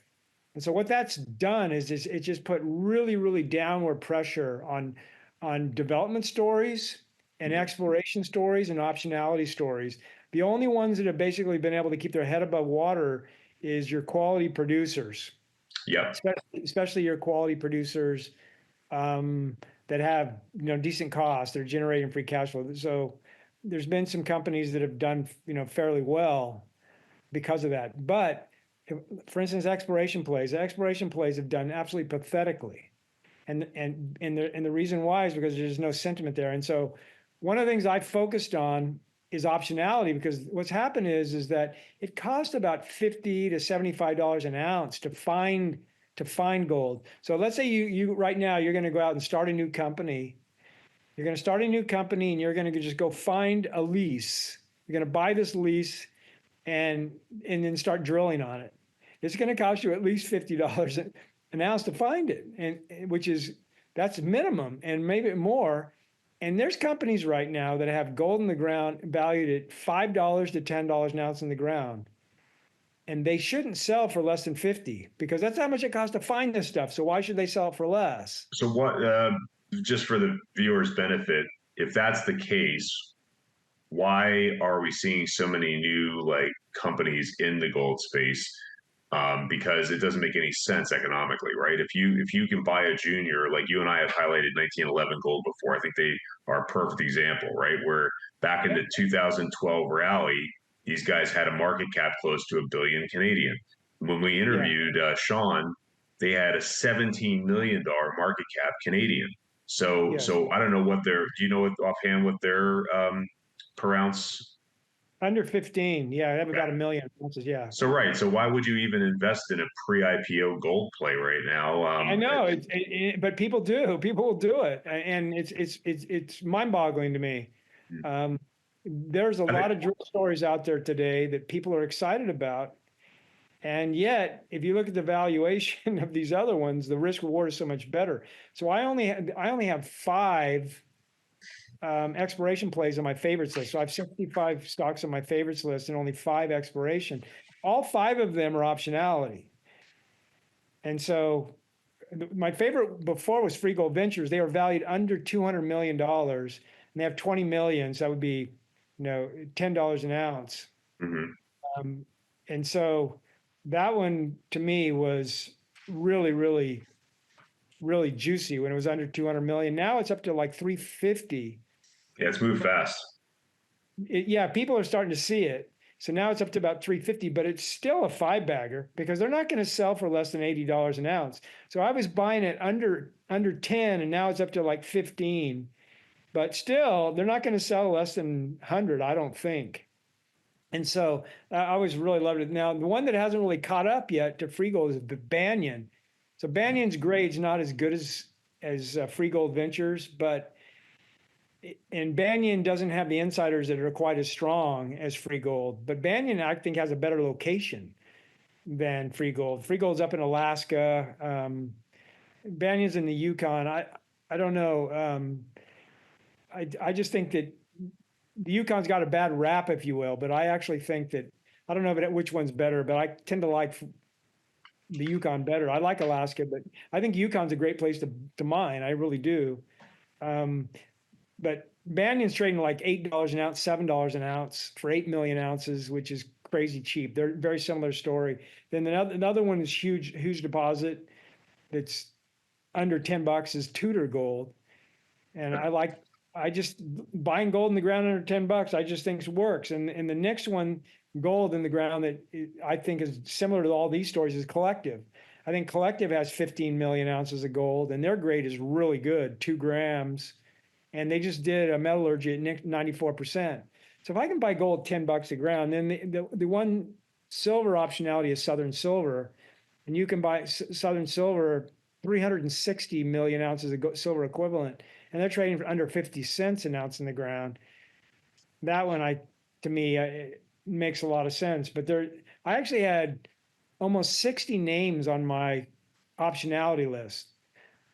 Speaker 2: And so what that's done is it just put really, really downward pressure on development stories and exploration stories and optionality stories. The only ones that have basically been able to keep their head above water is your quality producers,
Speaker 1: Yep.
Speaker 2: especially your quality producers that have decent costs. They're generating free cash flow. So there's been some companies that have done fairly well because of that. But for instance, exploration plays have done absolutely pathetically, and the reason why is because there's no sentiment there. And so one of the things I focused on is optionality, because what's happened is that it costs about $50 to $75 an ounce to find gold. So let's say you right now you're going to go out and start a new company. You're going to start a new company and you're going to just go find a lease. You're going to buy this lease and then start drilling on it. It's going to cost you at least $50 an ounce to find it, and that's minimum and maybe more. And there's companies right now that have gold in the ground valued at $5 to $10 an ounce in the ground, and they shouldn't sell for less than 50 because that's how much it costs to find this stuff. So why should they sell it for less?
Speaker 1: So what? Just for the viewers' benefit, if that's the case, why are we seeing so many new like companies in the gold space? Because it doesn't make any sense economically, right? If you can buy a junior, like you and I have highlighted 1911 gold before, I think they are a perfect example, right? Where back in the 2012 rally, these guys had a market cap close to a billion Canadian. When we
Speaker 2: Yeah.
Speaker 1: interviewed Sean, they had a $17 million market cap Canadian. So
Speaker 2: Yes.
Speaker 1: so I don't know what their, do you know what offhand what their per ounce?
Speaker 2: Under 15. Yeah. I have
Speaker 1: Okay.
Speaker 2: about a million ounces. Yeah.
Speaker 1: So right. So why would you even invest in a pre-IPO gold play right now?
Speaker 2: I know but people do. People will do it, and it's mind-boggling to me. Um, there's a
Speaker 1: I think,
Speaker 2: lot of drill stories out there today that people are excited about, and yet, if you look at the valuation of these other ones, the risk reward is so much better. So I only have 5 exploration plays on my favorites list. So I have 65 stocks on my favorites list, and only 5 exploration. All 5 of them are optionality, and so my favorite before was Free Gold Ventures. They were valued under $200 million, and they have 20 million. So that would be, $10 an ounce.
Speaker 1: mhm.
Speaker 2: Um, and so that one to me was really, really really juicy when it was under 200 million. Now it's up to like 350.
Speaker 1: Yeah, it's moved fast.
Speaker 2: Yeah, people are starting to see it. So now it's up to about 350, but it's still a five bagger because they're not going to sell for less than $80 an ounce. So I was buying it under 10 and now it's up to like 15. But still, they're not going to sell less than 100, I don't think. And so I was really loving it. Now, the one that hasn't really caught up yet to Free Gold is the Banyan. So Banyan's grade's not as good as Free Gold Ventures, but and Banyan doesn't have the insiders that are quite as strong as Free Gold. But Banyan, I think, has a better location than Free Gold. Free Gold's up in Alaska. Banyan's in the Yukon. I don't know. I just think that the Yukon's got a bad rap, if you will, but I actually think that I don't know which one's better, but I tend to like the Yukon better. I like Alaska, but I think Yukon's a great place to mine. I really do. But Banyan's trading like $8 an ounce, $7 an ounce for 8 million ounces, which is crazy cheap. They're very similar story. Then another one is huge deposit that's under $10 is Tudor Gold. And I just buying gold in the ground under $10, I just think works. And the next one, gold in the ground that I think is similar to all these stories is Collective. I think Collective has 15 million ounces of gold and their grade is really good, 2 grams. And they just did a metallurgy at 94%. So if I can buy gold $10 a ground, then the one silver optionality is Southern Silver. And you can buy Southern Silver 360 million ounces of silver equivalent. And they're trading for under 50 cents an ounce in the ground. That one, to me, it makes a lot of sense. But I actually had almost 60 names on my optionality list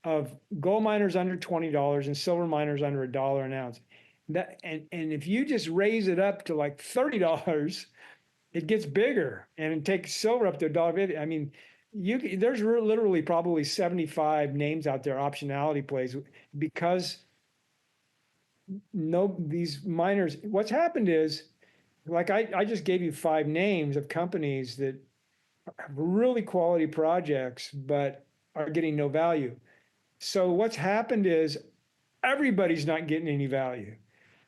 Speaker 2: of gold miners under $20 and silver miners under $1 an ounce. And if you just raise it up to like $30, it gets bigger, and it takes silver up to $1.50. I mean, there's literally probably 75 names out there, optionality plays, because these miners. What's happened is, like I just gave you 5 names of companies that have really quality projects, but are getting no value. So what's happened is everybody's not getting any value.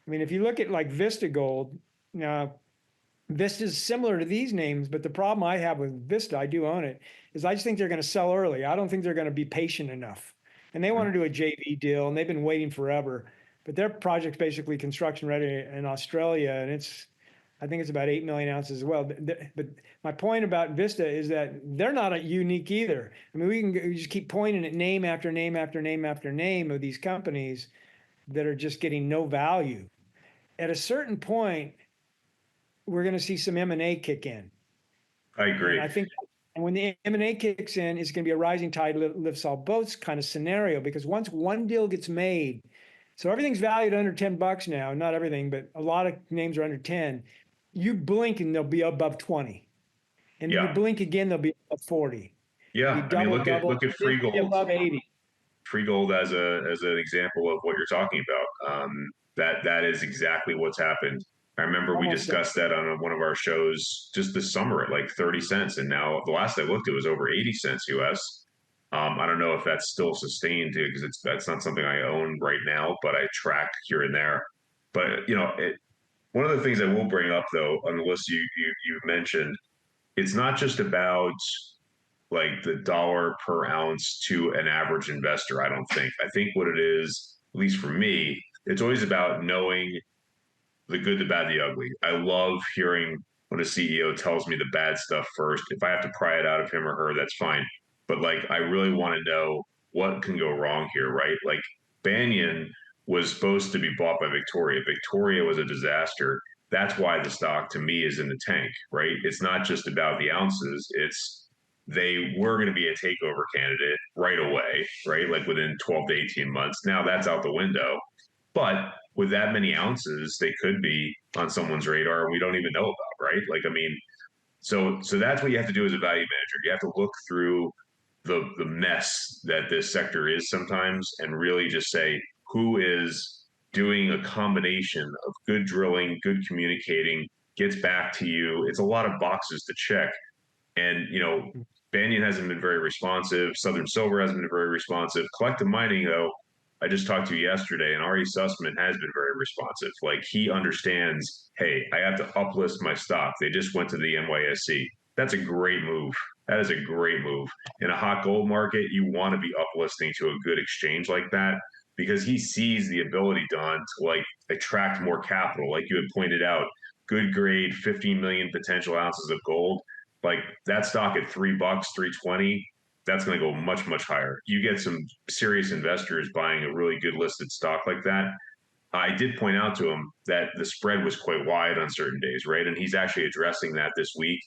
Speaker 2: I mean, if you look at like Vista Gold, now Vista's similar to these names, but the problem I have with Vista, I do own it, is I just think they're going to sell early. I don't think they're going to be patient enough. And they want to do a JV deal, and they've been waiting forever. But their project's basically construction ready in Australia, and I think it's about 8 million ounces as well. But my point about Vista is that they're not unique either. I mean, we just keep pointing at name after name after name after name of these companies that are just getting no value. At a certain point, we're going to see some M&A kick in.
Speaker 1: I agree.
Speaker 2: And I think, and when the M&A kicks in, it's going to be a rising tide lifts all boats kind of scenario, because once one deal gets made, so everything's valued under $10 now, not everything, but a lot of names are under 10. You blink and they'll be above 20. And then you blink again, they'll be above 40.
Speaker 1: Yeah.
Speaker 2: I mean,
Speaker 1: look at Free Gold.
Speaker 2: Above 80.
Speaker 1: Free Gold as an example of what you're talking about. That is exactly what's happened. I remember we discussed that on one of our shows just this summer at like 30 cents. And now the last I looked, it was over 80 cents US. I don't know if that's still sustained because that's not something I own right now, but I track here and there. But one of the things I will bring up though on the list you mentioned, it's not just about like the dollar per ounce to an average investor. I don't think. I think what it is, at least for me, it's always about knowing the good, the bad, the ugly. I love hearing when a CEO tells me the bad stuff first. If I have to pry it out of him or her, that's fine. But like, I really want to know what can go wrong here, right? Like, Banyan was supposed to be bought by Victoria. Victoria was a disaster. That's why the stock to me is in the tank, right? It's not just about the ounces. They were going to be a takeover candidate right away, right? Like within 12 to 18 months. Now that's out the window. But with that many ounces, they could be on someone's radar and we don't even know about, right? Like, I mean, so that's what you have to do as a value manager. You have to look through the mess that this sector is sometimes and really just say who is doing a combination of good drilling, good communicating, gets back to you. It's a lot of boxes to check. And Banyan hasn't been very responsive. Southern Silver hasn't been very responsive. Collective Mining, though, I just talked to you yesterday, and Ari Sussman has been very responsive. Like he understands, hey, I have to uplist my stock. They just went to the NYSE. That's a great move. That is a great move. In a hot gold market, you want to be uplisting to a good exchange like that because he sees the ability, Don, to like attract more capital. Like you had pointed out, good grade, 15 million potential ounces of gold. Like that stock at $3, 320, that's going to go much, much higher. You get some serious investors buying a really good listed stock like that. I did point out to him that the spread was quite wide on certain days, right? And he's actually addressing that this week.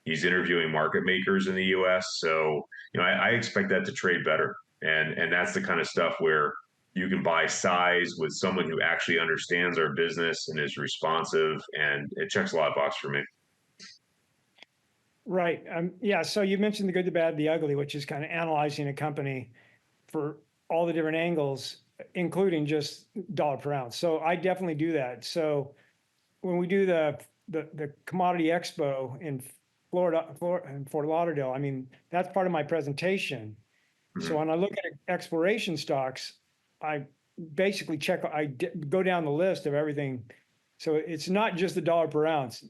Speaker 1: He's interviewing market makers in the U.S. So, I expect that to trade better. And that's the kind of stuff where you can buy size with someone who actually understands our business and is responsive. And it checks a lot of boxes for me.
Speaker 2: Right. Yeah. So you mentioned the good, the bad, the ugly, which is kind of analyzing a company for all the different angles, including just dollar per ounce. So I definitely do that. So when we do the Commodity Expo in Florida, in Fort Lauderdale, I mean, that's part of my presentation. So when I look at exploration stocks, I basically go down the list of everything. So it's not just the dollar per ounce.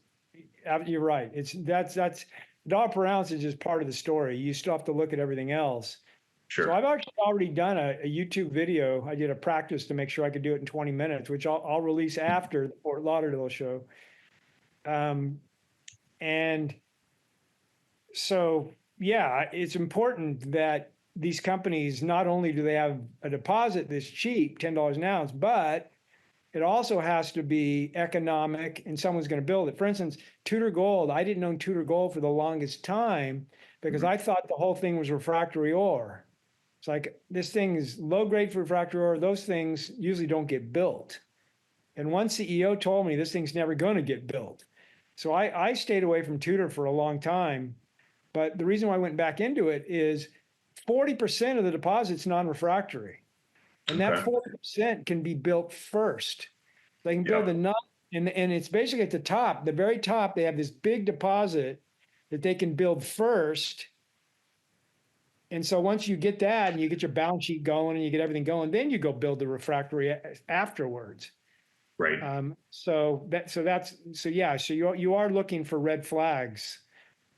Speaker 2: You're right. That's dollar per ounce is just part of the story. You still have to look at everything else.
Speaker 1: Sure.
Speaker 2: So I've actually already done a YouTube video. I did a practice to make sure I could do it in 20 minutes, which I'll release after the Fort Lauderdale show. And so, yeah, it's important that these companies, not only do they have a deposit that's cheap, $10 an ounce, but it also has to be economic and someone's going to build it. For instance, Tudor Gold, I didn't own Tudor Gold for the longest time because I thought the whole thing was refractory ore. It's like, this thing is low grade for refractory ore. Those things usually don't get built. And one CEO told me this thing's never going to get built. So I stayed away from Tudor for a long time. But the reason why I went back into it is 40% of the deposit's non-refractory. And that 40% can be built first. They can build the nut, and it's basically at the top, the very top, they have this big deposit that they can build first. And so once you get that and you get your balance sheet going and you get everything going, then you go build the refractory afterwards.
Speaker 1: Right.
Speaker 2: So you are looking for red flags.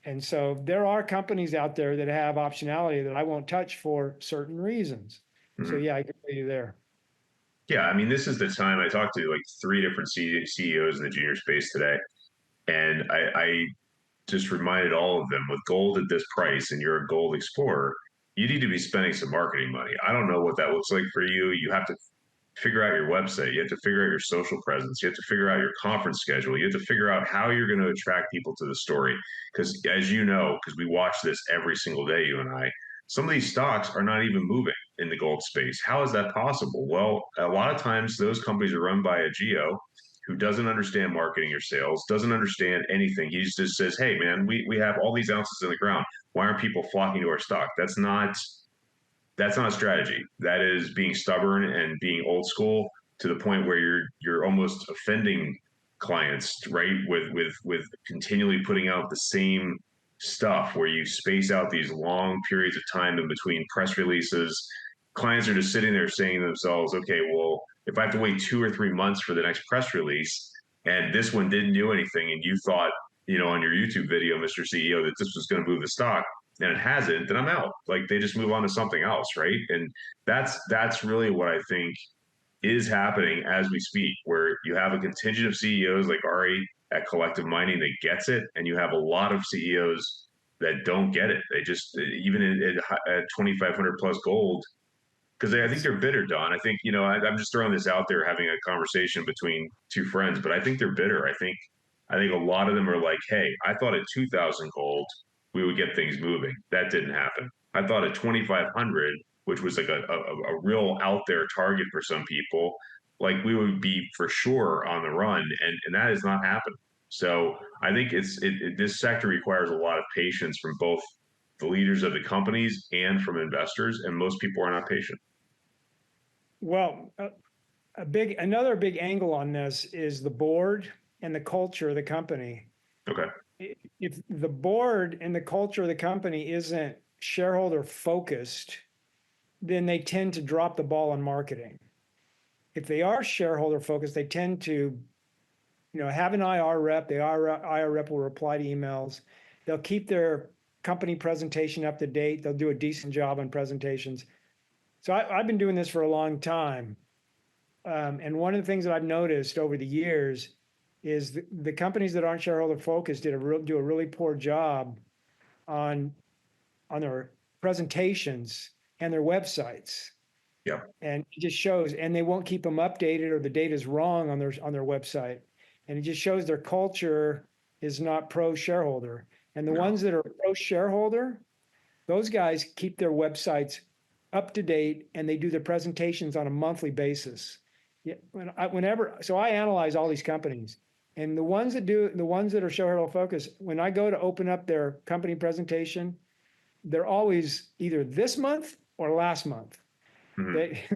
Speaker 2: And so there are companies out there that have optionality that I won't touch for certain reasons. So yeah, I can tell you there.
Speaker 1: Yeah, I mean, this is the time I talked to like three different CEOs in the junior space today. And I just reminded all of them with gold at this price and you're a gold explorer, you need to be spending some marketing money. I don't know what that looks like for you. You have to figure out your website. You have to figure out your social presence. You have to figure out your conference schedule. You have to figure out how you're going to attract people to the story. Because as you know, because we watch this every single day, you and I, some of these stocks are not even moving in the gold space. How is that possible? Well, a lot of times those companies are run by a geo who doesn't understand marketing or sales, doesn't understand anything. He just says, hey, man, we have all these ounces in the ground. Why aren't people flocking to our stock? That's not a strategy. That is being stubborn and being old school to the point where you're almost offending clients, right? With continually putting out the same stuff where you space out these long periods of time in between press releases. Clients are just sitting there saying to themselves, okay, well, if I have to wait 2 or 3 months for the next press release and this one didn't do anything and you thought, on your YouTube video, Mr. CEO, that this was going to move the stock, and it hasn't, then I'm out. Like they just move on to something else, right? And that's really what I think is happening as we speak, where you have a contingent of CEOs like Ari at Collective Mining that gets it, and you have a lot of CEOs that don't get it. They just even at 2,500 plus gold, because I think they're bitter, Don. I think I'm just throwing this out there, having a conversation between two friends, but I think they're bitter. I think a lot of them are like, hey, I thought at 2,000 gold we would get things moving. That didn't happen. I thought at 2,500, which was like a real out there target for some people, like we would be for sure on the run, and that is not happening. So I think this sector requires a lot of patience from both the leaders of the companies and from investors, and most people are not patient.
Speaker 2: Well, another big angle on this is the board and the culture of the company.
Speaker 1: Okay.
Speaker 2: if the board and the culture of the company isn't shareholder focused, then they tend to drop the ball on marketing. If they are shareholder focused, they tend to, have an IR rep. The IR rep will reply to emails. They'll keep their company presentation up to date. They'll do a decent job on presentations. So I've been doing this for a long time. And one of the things that I've noticed over the years is the companies that aren't shareholder focused do a really poor job on their presentations and their websites.
Speaker 1: Yeah.
Speaker 2: And it just shows, and they won't keep them updated, or the data is wrong on their website. And it just shows their culture is not pro shareholder. And the
Speaker 1: No.
Speaker 2: ones that are pro shareholder, those guys keep their websites up to date, and they do their presentations on a monthly basis. Yeah, so I analyze all these companies, and the ones that are shareholder focused, when I go to open up their company presentation, they're always either this month or last month.
Speaker 1: Mm-hmm.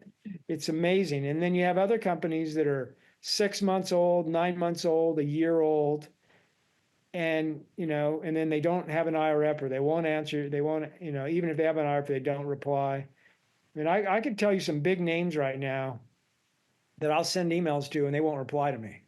Speaker 2: It's amazing. And then you have other companies that are 6 months old, 9 months old, a year old, and and then they don't have an IR rep, or they won't answer. They won't, even if they have an IR rep, they don't reply. I mean, I could tell you some big names right now that I'll send emails to, and they won't reply to me.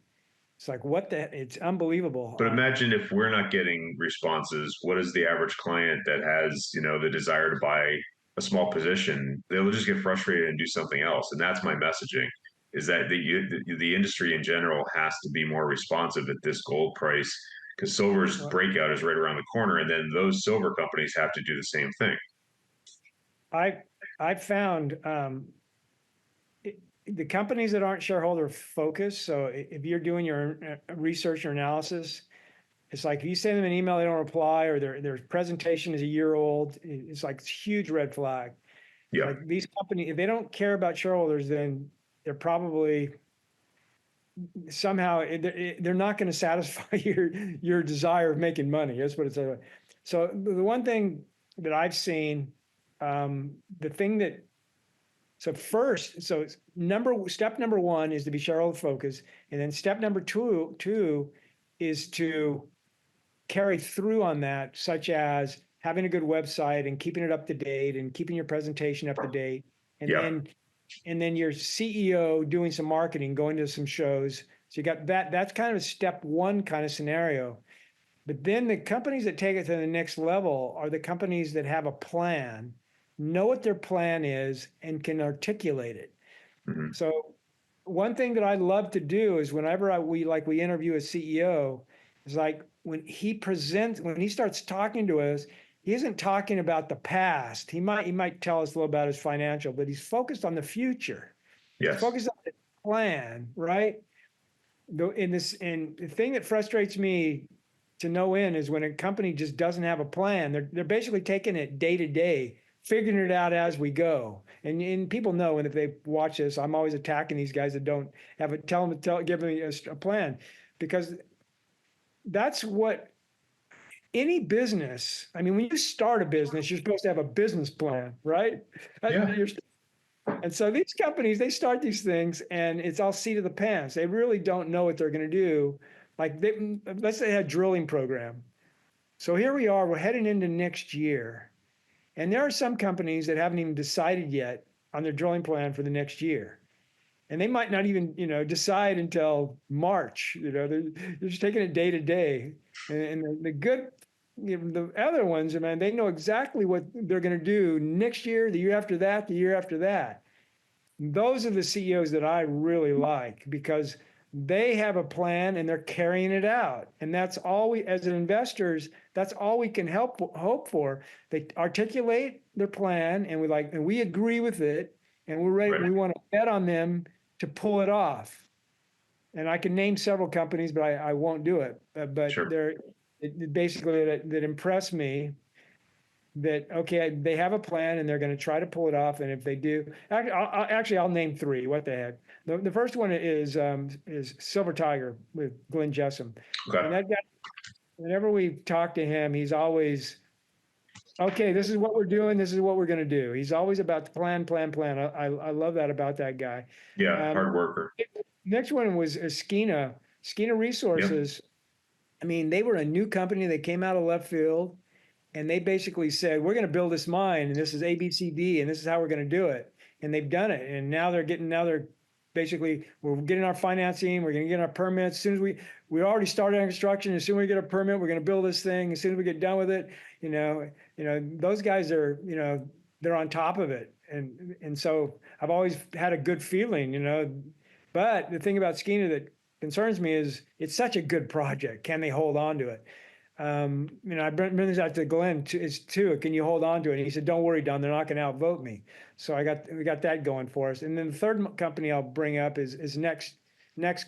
Speaker 2: It's like, it's unbelievable.
Speaker 1: But imagine if we're not getting responses, what is the average client that has, the desire to buy a small position? They'll just get frustrated and do something else. And that's my messaging, is that the industry in general has to be more responsive at this gold price, because silver's breakout is right around the corner. And then those silver companies have to do the same thing.
Speaker 2: I found the companies that aren't shareholder focused. So if you're doing your research or analysis, it's like if you send them an email, they don't reply, or their presentation is a year old. It's like it's a huge red flag.
Speaker 1: Yeah.
Speaker 2: Like these companies, if they don't care about shareholders, then they're probably somehow they're not going to satisfy your desire of making money. That's what it's about. So the one thing that I've seen, the thing that step number one is to be shareholder focused, and then step number two is to carry through on that, such as having a good website and keeping it up to date and keeping your presentation up to date, and
Speaker 1: Yeah.
Speaker 2: then your CEO doing some marketing, going to some shows. So you got that. That's kind of a step one kind of scenario. But then the companies that take it to the next level are the companies that have a plan, know what their plan is, and can articulate it.
Speaker 1: Mm-hmm.
Speaker 2: So one thing that I love to do is whenever we interview a CEO, is like when he starts talking to us, he isn't talking about the past. He might tell us a little about his financial, but he's focused on the future.
Speaker 1: Yes.
Speaker 2: He's focused on the plan, right? And the thing that frustrates me to no end is when a company just doesn't have a plan. They're basically taking it day to day, figuring it out as we go. And people know, and if they watch this, I'm always attacking these guys that don't have it. Give me a plan, because that's what any business. I mean, when you start a business, you're supposed to have a business plan, right?
Speaker 1: Yeah.
Speaker 2: And so these companies, they start these things, and it's all seat of the pants. They really don't know what they're going to do. Like let's say they had a drilling program. So here we are, we're heading into next year. And there are some companies that haven't even decided yet on their drilling plan for the next year. And they might not even, decide until March. They're just taking it day to day. And the good, the other ones, man, they know exactly what they're going to do next year, the year after that, the year after that. Those are the CEOs that I really like, because they have a plan and they're carrying it out. And that's all as investors, that's all we can hope for. They articulate their plan, and we agree with it, and we're ready.
Speaker 1: Right.
Speaker 2: We want to bet on them to pull it off. And I can name several companies, but I won't do it. But
Speaker 1: Sure.
Speaker 2: Basically that impress me. That, okay, they have a plan and they're going to try to pull it off. And if they do, I'll name three. What the heck? The first one is Silver Tiger with Glenn Jessam.
Speaker 1: Okay.
Speaker 2: And that guy, whenever we talk to him, he's always, okay, this is what we're doing. This is what we're going to do. He's always about the plan. I love that about that guy.
Speaker 1: Yeah. Hard worker.
Speaker 2: Next one was Skeena Resources.
Speaker 1: Yep.
Speaker 2: I mean, they were a new company. They came out of left field and they basically said, we're going to build this mine and this is ABCD and this is how we're going to do it. And they've done it. And now they're basically, we're getting our financing, we're going to get our permits. As soon as we already started on construction, as soon as we get a permit, we're going to build this thing. As soon as we get done with it, those guys are, they're on top of it. And so I've always had a good feeling, but the thing about Skeena that concerns me is it's such a good project. Can they hold on to it? I bring this out to Glenn too. Can you hold on to it? And he said, "Don't worry, Don. They're not going to outvote me." So we got that going for us. And then the third company I'll bring up is Next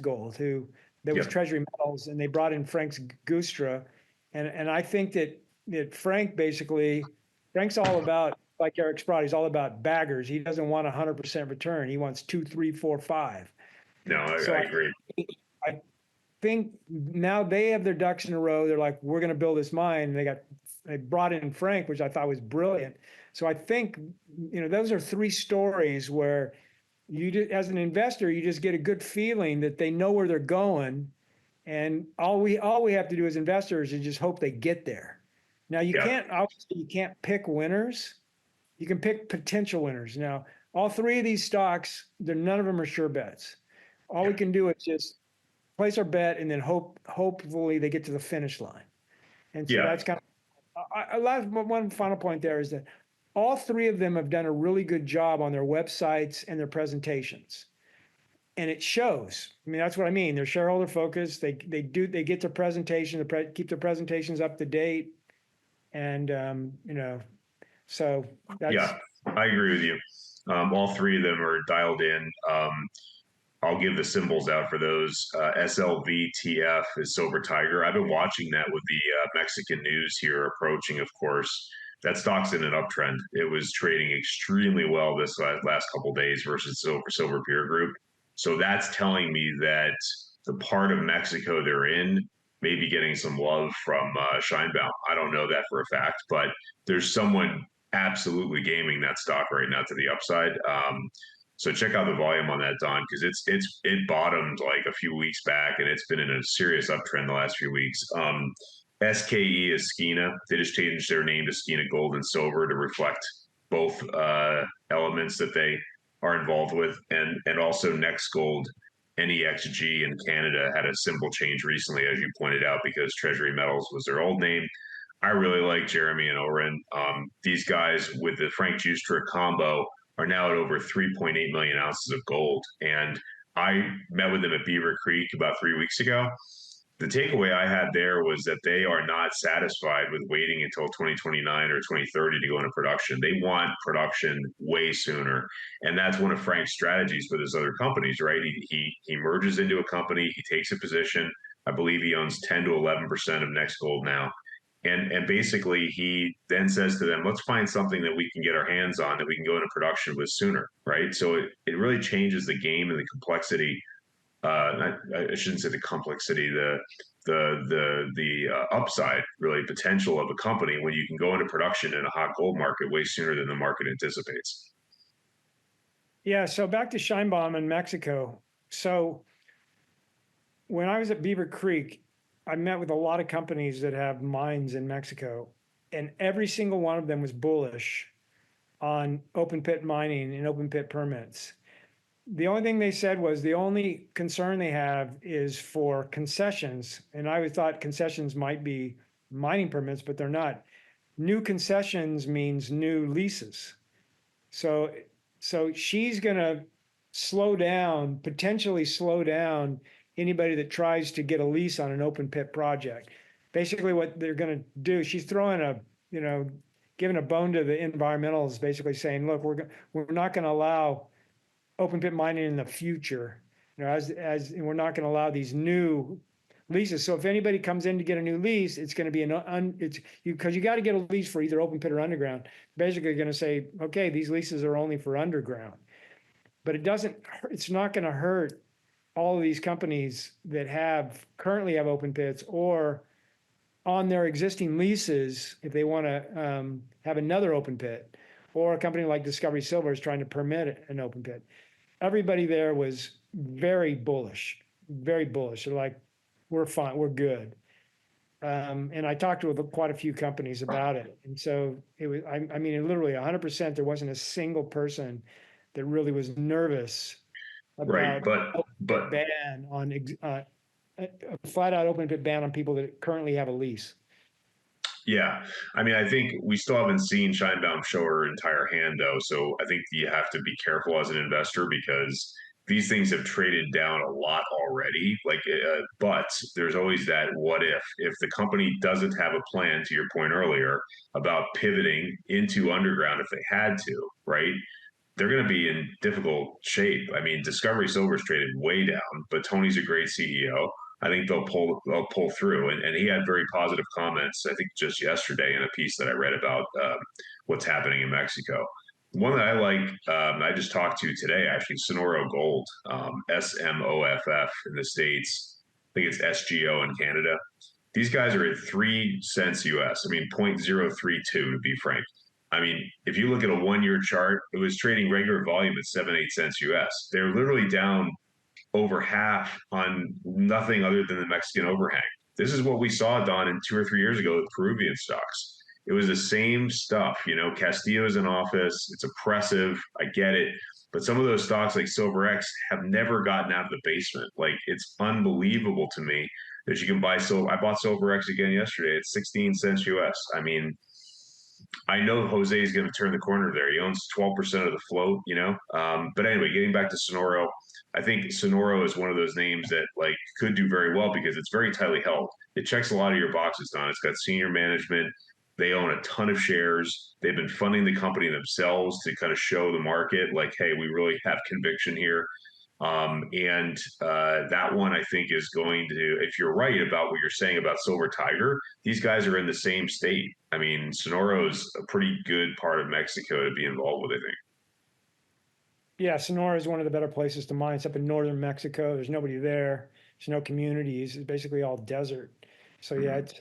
Speaker 2: Gold, who there was Treasury Metals, and they brought in Frank's Gustra, and I think that Frank's all about, like Eric Sprott, he's all about baggers. He doesn't want 100% return. He wants 2, 3, 4, 5.
Speaker 1: No, I agree.
Speaker 2: I think now they have their ducks in a row. They're like, we're going to build this mine. They brought in Frank, which I thought was brilliant. So I think, those are three stories where as an investor, you just get a good feeling that they know where they're going. And all we have to do as investors is just hope they get there. Now you can't pick winners. You can pick potential winners. Now, all three of these stocks, none of them are sure bets. All we can do is just place our bet and then hopefully they get to the finish line. And so that's kind of one final point there is that all three of them have done a really good job on their websites and their presentations. And it shows. I mean, that's what I mean. They're shareholder focused. They get their presentation, keep their presentations up to date. And, so that's.
Speaker 1: I agree with you. All three of them are dialed in. I'll give the symbols out for those. SLVTF is Silver Tiger. I've been watching that with the Mexican news here approaching, of course. That stock's in an uptrend. It was trading extremely well this last couple of days versus silver peer group. So that's telling me that the part of Mexico they're in may be getting some love from Scheinbaum. I don't know that for a fact, but there's someone absolutely gaming that stock right now to the upside. So check out the volume on that, Don, because it bottomed like a few weeks back, and it's been in a serious uptrend the last few weeks. SKE is Skeena. They just changed their name to Skeena Gold and Silver to reflect both elements that they are involved with, and also Next Gold, NEXG in Canada had a symbol change recently, as you pointed out, because Treasury Metals was their old name. I really like Jeremy and Oren. These guys with the Frank Giustra combo are now at over 3.8 million ounces of gold. And I met with them at Beaver Creek about 3 weeks ago. The takeaway I had there was that they are not satisfied with waiting until 2029 or 2030 to go into production. They want production way sooner. And that's one of Frank's strategies with his other companies, right? He merges into a company, he takes a position. I believe he owns 10 to 11% of Next Gold now. And basically, he then says to them, let's find something that we can get our hands on that we can go into production with sooner, right? So it really changes the game and the complexity. I shouldn't say the complexity, the upside, really, potential of a company when you can go into production in a hot gold market way sooner than the market anticipates.
Speaker 2: Yeah, so back to Scheinbaum in Mexico. So when I was at Beaver Creek, I met with a lot of companies that have mines in Mexico, and every single one of them was bullish on open pit mining and open pit permits. The only thing they said was the only concern they have is for concessions. And I thought concessions might be mining permits, but they're not. New concessions means new leases. So she's going to potentially slow down anybody that tries to get a lease on an open pit project. Basically what they're going to do, she's throwing giving a bone to the environmentalists, basically saying, look, we're not going to allow open pit mining in the future, as we're not going to allow these new leases. So if anybody comes in to get a new lease, it's going to be because you got to get a lease for either open pit or underground. Basically going to say, okay, these leases are only for underground, but it's not going to hurt all of these companies that currently have open pits, or on their existing leases, if they want to have another open pit, or a company like Discovery Silver is trying to permit an open pit. Everybody there was very bullish, very bullish. They're like, we're fine, we're good. And I talked with quite a few companies about it. And so it was, I mean, literally 100%, there wasn't a single person that really was nervous
Speaker 1: Right.
Speaker 2: about
Speaker 1: But,
Speaker 2: open
Speaker 1: but
Speaker 2: pit ban on, a flat out open pit ban on people that currently have a lease.
Speaker 1: yeah, I mean, I think we still haven't seen Shinebaum show her entire hand, though. So I think you have to be careful as an investor because these things have traded down a lot already. But there's always that what if the company doesn't have a plan, to your point earlier, about pivoting into underground if they had to, right? They're going to be in difficult shape. I mean, Discovery Silver's traded way down, but Tony's a great CEO. I think they'll pull through, and he had very positive comments. I think just yesterday in a piece that I read about what's happening in Mexico. One that I like, I just talked to today actually, Sonoro Gold, SMOFF in the states. I think it's SGO in Canada. These guys are at 3 cents US. I mean, 0.032 to be frank. I mean, if you look at a 1 year chart, it was trading regular volume at 7, 8 cents US. They're literally down over half on nothing other than the Mexican overhang. This is what we saw, Don, in 2 or 3 years ago with Peruvian stocks. It was the same stuff. Castillo's in office. It's oppressive. I get it. But some of those stocks like SilverX have never gotten out of the basement. Like, it's unbelievable to me that you can buy silver. I bought SilverX again yesterday at 16 cents US. I mean, I know Jose is going to turn the corner there. He owns 12% of the float. But anyway, getting back to Sonoro, I think Sonoro is one of those names that could do very well because it's very tightly held. It checks a lot of your boxes, Don. It's got senior management. They own a ton of shares. They've been funding the company themselves to kind of show the market, like, hey, we really have conviction here. And that one, I think, is going to, if you're right about what you're saying about Silver Tiger, these guys are in the same state. I mean, Sonora is a pretty good part of Mexico to be involved with, I think.
Speaker 2: Yeah, Sonora is one of the better places to mine. It's up in northern Mexico. There's nobody there. There's no communities. It's basically all desert. So yeah,
Speaker 1: Mm-hmm.
Speaker 2: it's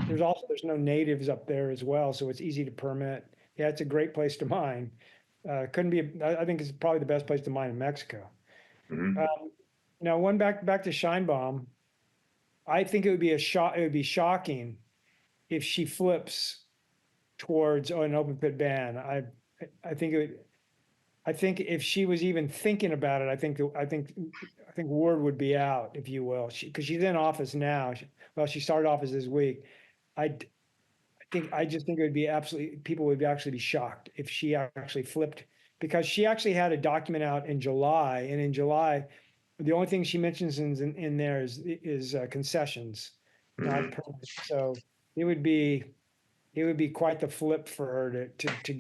Speaker 2: there's no natives up there as well, so it's easy to permit. Yeah, it's a great place to mine. Couldn't be. I think it's probably the best place to mine in Mexico.
Speaker 1: Mm-hmm.
Speaker 2: Um, Now, one back to Scheinbaum. I think it would be a shock. It would be shocking if she flips towards an open pit ban. I think it would. I think if she was even thinking about it, I think word would be out, if you will, because she's in office now. Well, she started office this week. I just think it would be absolutely people would actually be shocked if she actually flipped, because she actually had a document out in July, and in July, the only thing she mentions in there is concessions, not
Speaker 1: Mm-hmm.
Speaker 2: permits. So it would be it would be quite the flip for her to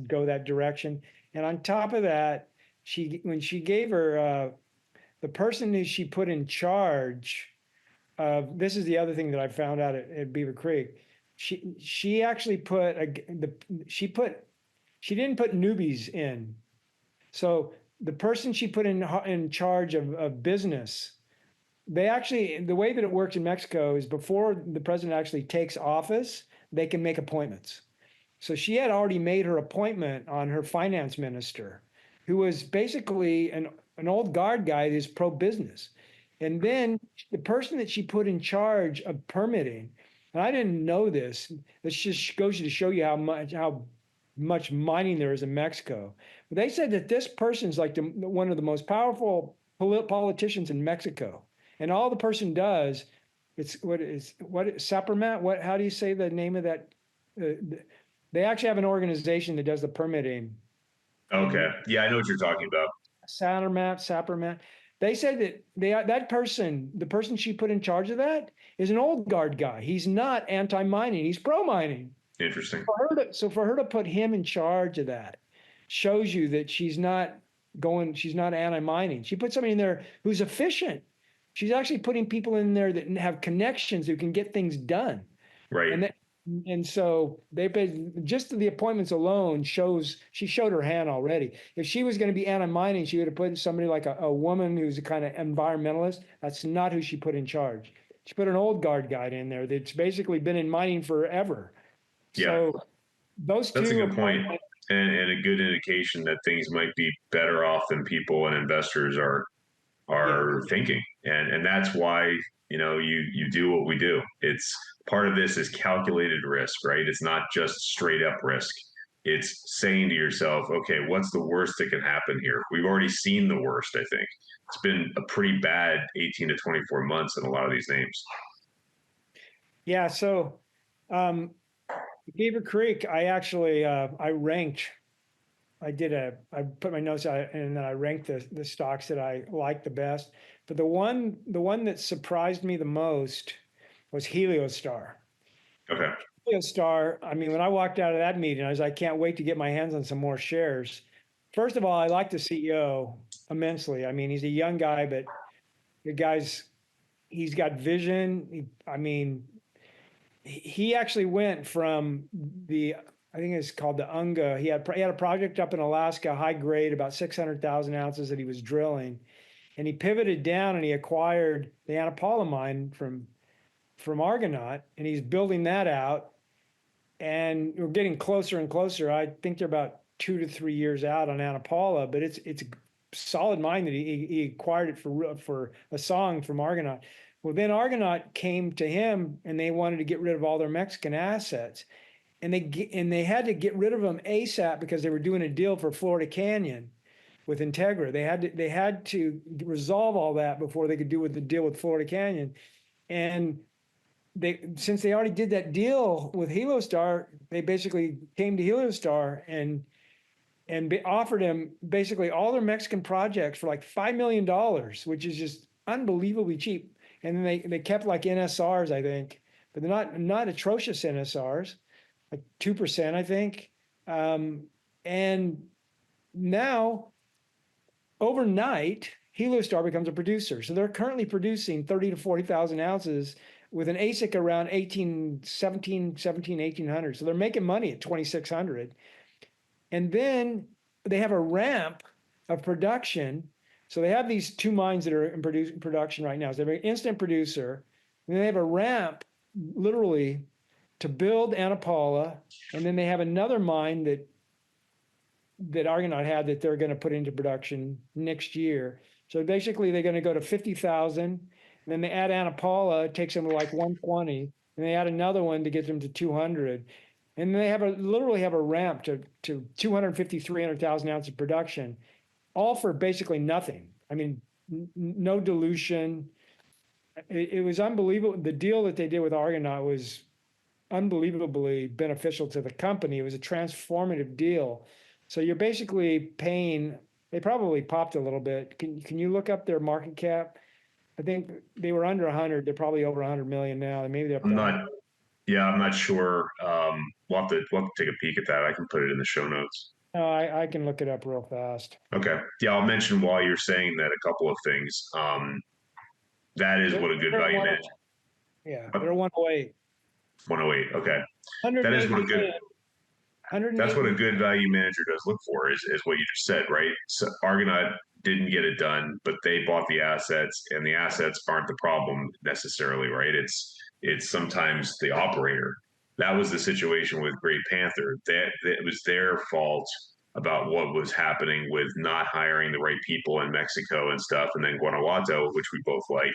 Speaker 2: go that direction. And on top of that, when she gave her the person that she put in charge of this is the other thing that I found out at Beaver Creek. She actually put she didn't put newbies in. So the person she put in charge of business, they actually, the way that it works in Mexico is before the president actually takes office, they can make appointments. So she had already made her appointment on her finance minister, who was basically an old guard guy who's pro business. And then the person that she put in charge of permitting, and I didn't know this, this just goes to show you how much mining there is in Mexico. But they said that this person's like one of the most powerful politicians in Mexico. And all the person does, it's what Sapermat, how do you say the name of that? They actually have an organization that does the permitting
Speaker 1: Okay.
Speaker 2: in
Speaker 1: Yeah, I know what you're talking about.
Speaker 2: Sapermat. They said that that person, the person she put in charge of that, is an old guard guy. He's not anti-mining. He's pro-mining.
Speaker 1: Interesting.
Speaker 2: So for her to put him in charge of that shows you that she's not anti-mining. She put somebody in there who's efficient. She's actually putting people in there that have connections who can get things done.
Speaker 1: Right.
Speaker 2: And that, and so they paid just the appointments alone shows she showed her hand already. If she was going to be anti-mining, she would have put somebody like a woman who's a kind of environmentalist. That's not who she put in charge. She put an old guard guy in there that's basically been in mining forever.
Speaker 1: Yeah,
Speaker 2: So those
Speaker 1: that's a
Speaker 2: two
Speaker 1: good point.
Speaker 2: appointments,
Speaker 1: And a good indication that things might be better off than people and investors are
Speaker 2: yeah,
Speaker 1: are thinking. and that's why you do what we do. It's part of this is calculated risk, right? It's not just straight up risk. It's saying to yourself, okay, what's the worst that can happen here? We've already seen the worst. I think it's been a pretty bad 18 to 24 months in a lot of these names.
Speaker 2: Yeah. So, um, Beaver Creek, I actually, I ranked, I put my notes out and then I ranked the stocks that I liked the best. But the one that surprised me the most was Heliostar.
Speaker 1: Okay.
Speaker 2: Heliostar, I mean, when I walked out of that meeting, I can't wait to get my hands on some more shares. First of all, I like the CEO immensely. I mean, he's a young guy, but the guy's, he's got vision. I mean, he actually went from I think it's called the Unga. He had a project up in Alaska, high grade, about 600,000 ounces that he was drilling, and he pivoted down and he acquired the Ana Paula mine from Argonaut, and he's building that out. And we're getting closer and closer. I think they're about 2 to 3 years out on Ana Paula, but it's a solid mine that he acquired it for a song from Argonaut. Well, then Argonaut came to him and they wanted to get rid of all their Mexican assets, and they had to get rid of them ASAP because they were doing a deal for Florida Canyon with Integra. They had to resolve all that before they could do with the deal with Florida Canyon, and since they already did that deal with Heliostar, they basically came to Heliostar and offered him basically all their Mexican projects for like $5 million, which is just unbelievably cheap. And then they kept like NSRs, I think, but they're not atrocious NSRs, like 2%, I think. And now overnight, Heliostar becomes a producer. So they're currently producing 30 to 40,000 ounces with an ASIC around 1800. So they're making money at 2,600. And then they have a ramp of production. So they have these two mines that are in production right now. So they're an instant producer. And then they have a ramp, literally, to build Ana Paula. And then they have another mine that Argonaut had that they're going to put into production next year. So basically, they're going to go to 50,000. And then they add Ana Paula, it takes them to like 120. And they add another one to get them to 200. And they literally have a ramp to 250, 300,000 ounces of production, all for basically nothing. I mean, no dilution. It was unbelievable. The deal that they did with Argonaut was unbelievably beneficial to the company. It was a transformative deal. So you're basically paying, they probably popped a little bit. Can you look up their market cap? I think they were under 100. They're probably over 100 million now. And maybe they're up
Speaker 1: I'm
Speaker 2: to
Speaker 1: not. Yeah, I'm not sure. We'll have to take a peek at that. I can put it in the show notes.
Speaker 2: No, I can look it up real fast.
Speaker 1: Okay. Yeah, I'll mention while you're saying that a couple of things. That is
Speaker 2: They're,
Speaker 1: what a good
Speaker 2: they're
Speaker 1: value
Speaker 2: one,
Speaker 1: manager.
Speaker 2: yeah, they're
Speaker 1: uh,
Speaker 2: 108.
Speaker 1: 108. Okay. That is
Speaker 2: 108
Speaker 1: what a good.
Speaker 2: million.
Speaker 1: That's
Speaker 2: 108
Speaker 1: what a
Speaker 2: million.
Speaker 1: good value manager does look for. Is what you just said, right? So Argonaut didn't get it done, but they bought the assets, and the assets aren't the problem necessarily, right? It's sometimes the operator. That was the situation with Great Panther. That it was their fault about what was happening with not hiring the right people in Mexico and stuff. And then Guanajuato, which we both like,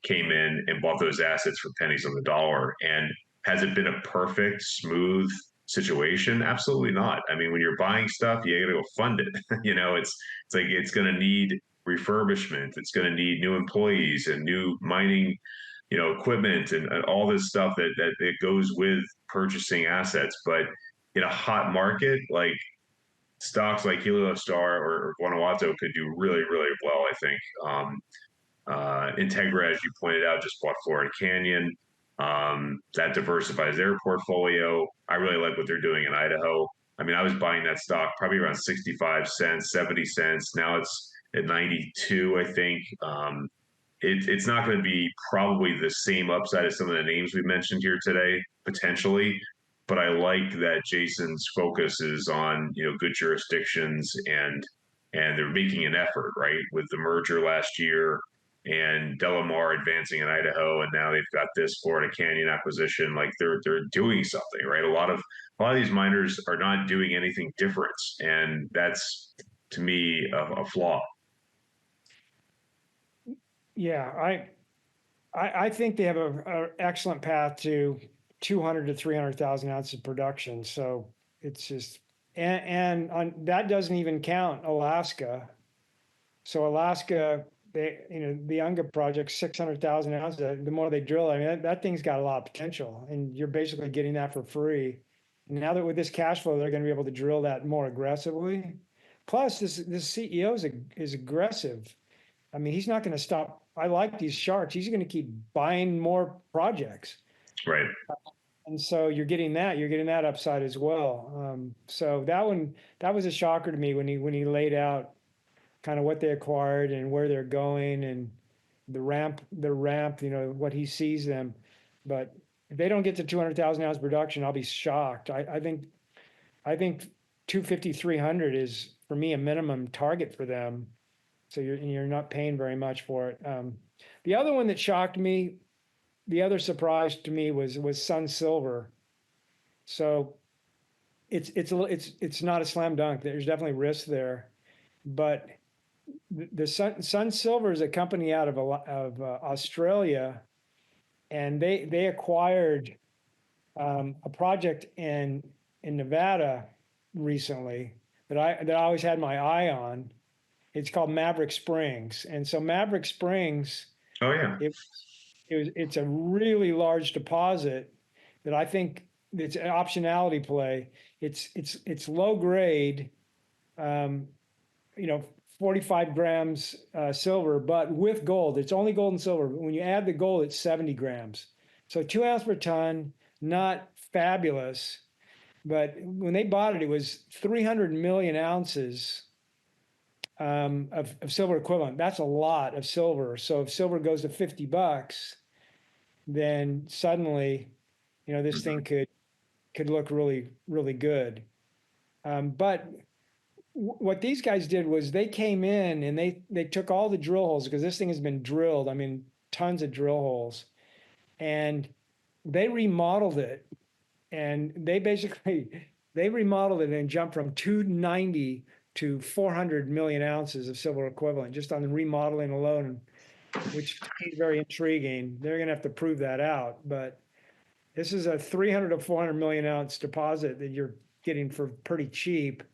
Speaker 1: came in and bought those assets for pennies on the dollar. And has it been a perfect, smooth situation? Absolutely not. I mean, when you're buying stuff, you got to go fund it. It's like it's going to need refurbishment. It's going to need new employees and new mining, equipment and all this stuff that goes with purchasing assets. But in a hot market, like stocks like Heliostar or Guanajuato could do really, really well, I think. Integra, as you pointed out, just bought Florida Canyon. That diversifies their portfolio. I really like what they're doing in Idaho. I mean, I was buying that stock probably around 65 cents, 70 cents. Now it's at 92, I think. It's not going to be probably the same upside as some of the names we mentioned here today, potentially. But I like that Jason's focus is on good jurisdictions and they're making an effort, right, with the merger last year and Delamar advancing in Idaho, and now they've got this Florida Canyon acquisition. Like they're doing something, right? A lot of these miners are not doing anything different, and that's to me a flaw.
Speaker 2: Yeah, I think they have a excellent path to 200 to 300,000 ounces of production. So it's just, and on that doesn't even count Alaska. So Alaska, the Unga project, 600,000 ounces. The more they drill, I mean, that thing's got a lot of potential, and you're basically getting that for free. And now that with this cash flow, they're going to be able to drill that more aggressively. Plus, this CEO is aggressive. I mean, he's not going to stop. I like these sharks. He's going to keep buying more projects.
Speaker 1: Right.
Speaker 2: And so you're getting that upside as well. So that was a shocker to me when he laid out kind of what they acquired and where they're going and the ramp, what he sees them. But if they don't get to 200,000 ounce production, I'll be shocked. I think 250, 300 is for me a minimum target for them. So you're not paying very much for it. The other one that shocked me, the other surprise to me was Sun Silver. So it's not a slam dunk. There's definitely risk there, but the Sun Silver is a company out of Australia, and they acquired a project in Nevada recently that I always had my eye on. It's called Maverick Springs, and so Maverick Springs,
Speaker 1: Oh yeah.
Speaker 2: it's a really large deposit that I think it's an optionality play. It's low grade, um, you know, 45 grams silver, but with gold. It's only gold and silver. But when you add the gold, it's 70 grams. So 2 ounces per ton, not fabulous. But when they bought it, it was 300 million ounces of silver equivalent. That's a lot of silver. So if silver goes to $50, then suddenly, this thing could look really, really good. But what these guys did was they came in and they took all the drill holes because this thing has been drilled. I mean, tons of drill holes, and they remodeled it. And they remodeled it and jumped from 290 to 400 million ounces of silver equivalent just on the remodeling alone, which is very intriguing. They're going to have to prove that out, but this is a 300 to 400 million ounce deposit that you're getting for pretty cheap.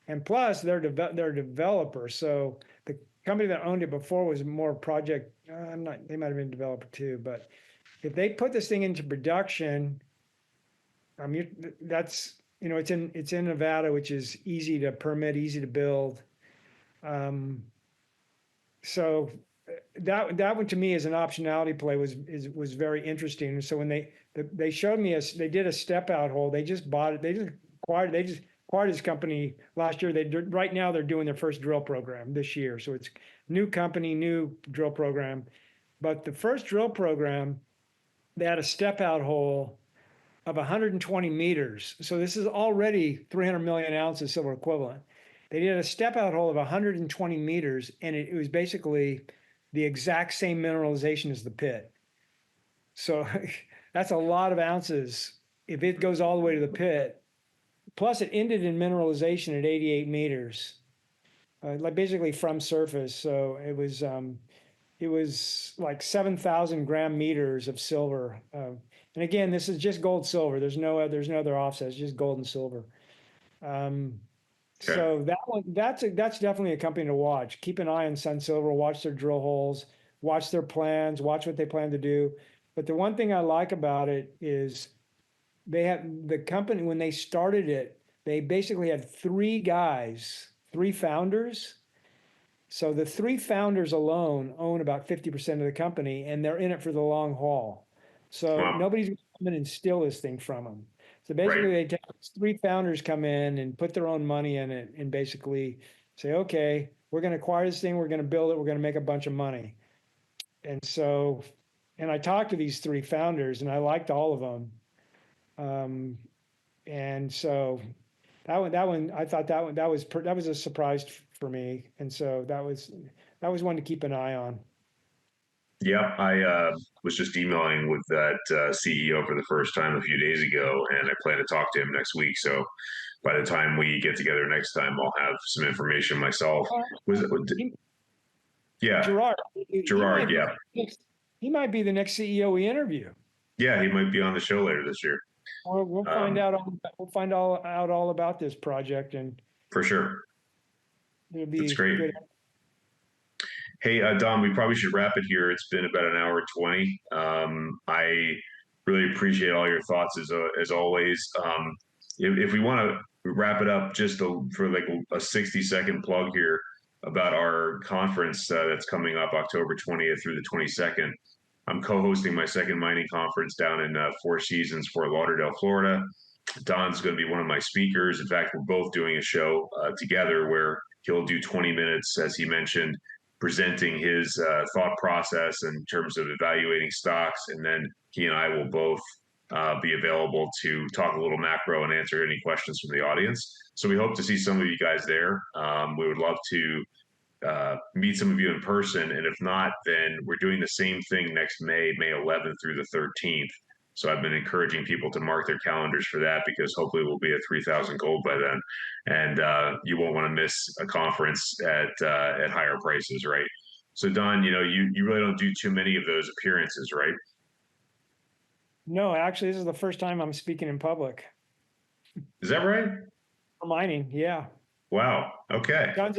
Speaker 2: And plus, they're a developer. So the company that owned it before was more project. They might have been a developer too. But if they put this thing into production, I mean, that's it's in Nevada, which is easy to permit, easy to build. So that one to me as an optionality play was very interesting. And so when they showed me they did a step out hole. They just bought it. They just acquired this company last year. Right now they're doing their first drill program this year. So it's new company, new drill program. But the first drill program, they had a step out hole of 120 meters. So this is already 300 million ounces silver equivalent. They did a step out hole of 120 meters, and it was basically the exact same mineralization as the pit. So that's a lot of ounces if it goes all the way to the pit. Plus, it ended in mineralization at 88 meters, like basically from surface. So it was like 7,000 gram meters of silver. And again, this is just gold silver. There's no other offsets, just gold and silver.
Speaker 1: Okay.
Speaker 2: So that's definitely a company to watch. Keep an eye on Sun Silver. Watch their drill holes. Watch their plans. Watch what they plan to do. But the one thing I like about it is they have the company when they started it. They basically had three founders. So the three founders alone own about 50% of the company, and they're in it for the long haul. So
Speaker 1: Wow.
Speaker 2: nobody's going to come in and steal this thing from them. So basically,
Speaker 1: Right.
Speaker 2: they take three founders come in and put their own money in it, and basically say, "Okay, we're going to acquire this thing. We're going to build it. We're going to make a bunch of money." And so, and I talked to these three founders, and I liked all of them. And so that one, I thought that was a surprise for me, and so that was one to keep an eye on.
Speaker 1: Yeah, I was just emailing with that CEO for the first time a few days ago, and I plan to talk to him next week. So by the time we get together next time, I'll have some information myself. Was it? Yeah,
Speaker 2: Gerard. He
Speaker 1: Gerard.
Speaker 2: might be
Speaker 1: Yeah,
Speaker 2: he might be the next CEO we interview.
Speaker 1: yeah, he might be on the show later this year.
Speaker 2: We'll find
Speaker 1: Um,
Speaker 2: out. We'll find out all about this project, and
Speaker 1: for sure.
Speaker 2: it'll
Speaker 1: That's
Speaker 2: be
Speaker 1: great.
Speaker 2: good.
Speaker 1: Hey, Don, we probably should wrap it here. It's been about an hour 20. I really appreciate all your thoughts as always. If we want to wrap it up for like a 60-second plug here about our conference that's coming up October 20th through the 22nd. I'm co-hosting my second mining conference down in Four Seasons, Fort Lauderdale, Florida. Don's going to be one of my speakers. In fact, we're both doing a show together where he'll do 20 minutes, as he mentioned, presenting his thought process in terms of evaluating stocks. And then he and I will both be available to talk a little macro and answer any questions from the audience. So we hope to see some of you guys there. We would love to meet some of you in person. And if not, then we're doing the same thing next May 11th through the 13th. So I've been encouraging people to mark their calendars for that because hopefully we'll be at 3,000 gold by then, and you won't want to miss a conference at higher prices, right? So Don, you really don't do too many of those appearances, right?
Speaker 2: No, actually, this is the first time I'm speaking in public
Speaker 1: Is that right?
Speaker 2: for mining. Yeah,
Speaker 1: Wow. Okay.
Speaker 2: tons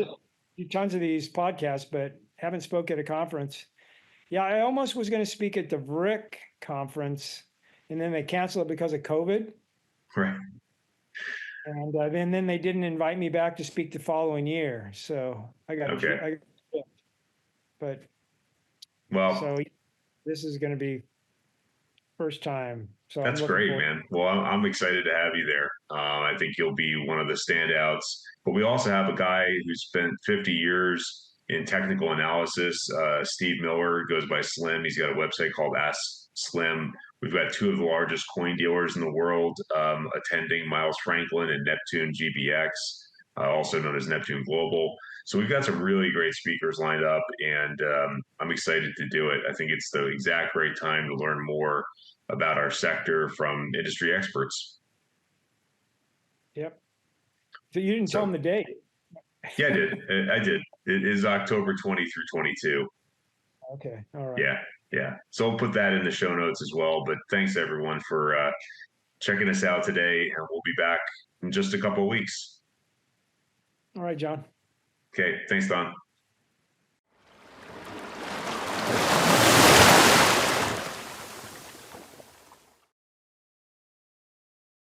Speaker 2: of these podcasts, but haven't spoke at a conference. Yeah, I almost was going to speak at the VRIC conference, and then they canceled it because of COVID.
Speaker 1: Right.
Speaker 2: And then they didn't invite me back to speak the following year. So I got
Speaker 1: Okay.
Speaker 2: but
Speaker 1: Well,
Speaker 2: so this is going to be first time. So I'm
Speaker 1: that's
Speaker 2: looking
Speaker 1: great,
Speaker 2: forward.
Speaker 1: man. Well, I'm excited to have you there. I think you'll be one of the standouts. But we also have a guy who spent 50 years in technical analysis. Steve Miller goes by Slim. He's got a website called Ask Slim. We've got two of the largest coin dealers in the world attending, Miles Franklin and Neptune GBX, also known as Neptune Global. So we've got some really great speakers lined up, and I'm excited to do it. I think it's the exact right time to learn more about our sector from industry experts.
Speaker 2: Yep. So you didn't tell them
Speaker 1: So
Speaker 2: the date.
Speaker 1: yeah, I did. I did. It is October 20 through 22.
Speaker 2: Okay. All right.
Speaker 1: Yeah, yeah. So I'll put that in the show notes as well. But thanks everyone for checking us out today, and we'll be back in just a couple of weeks.
Speaker 2: All right, John.
Speaker 1: Okay, thanks, Don.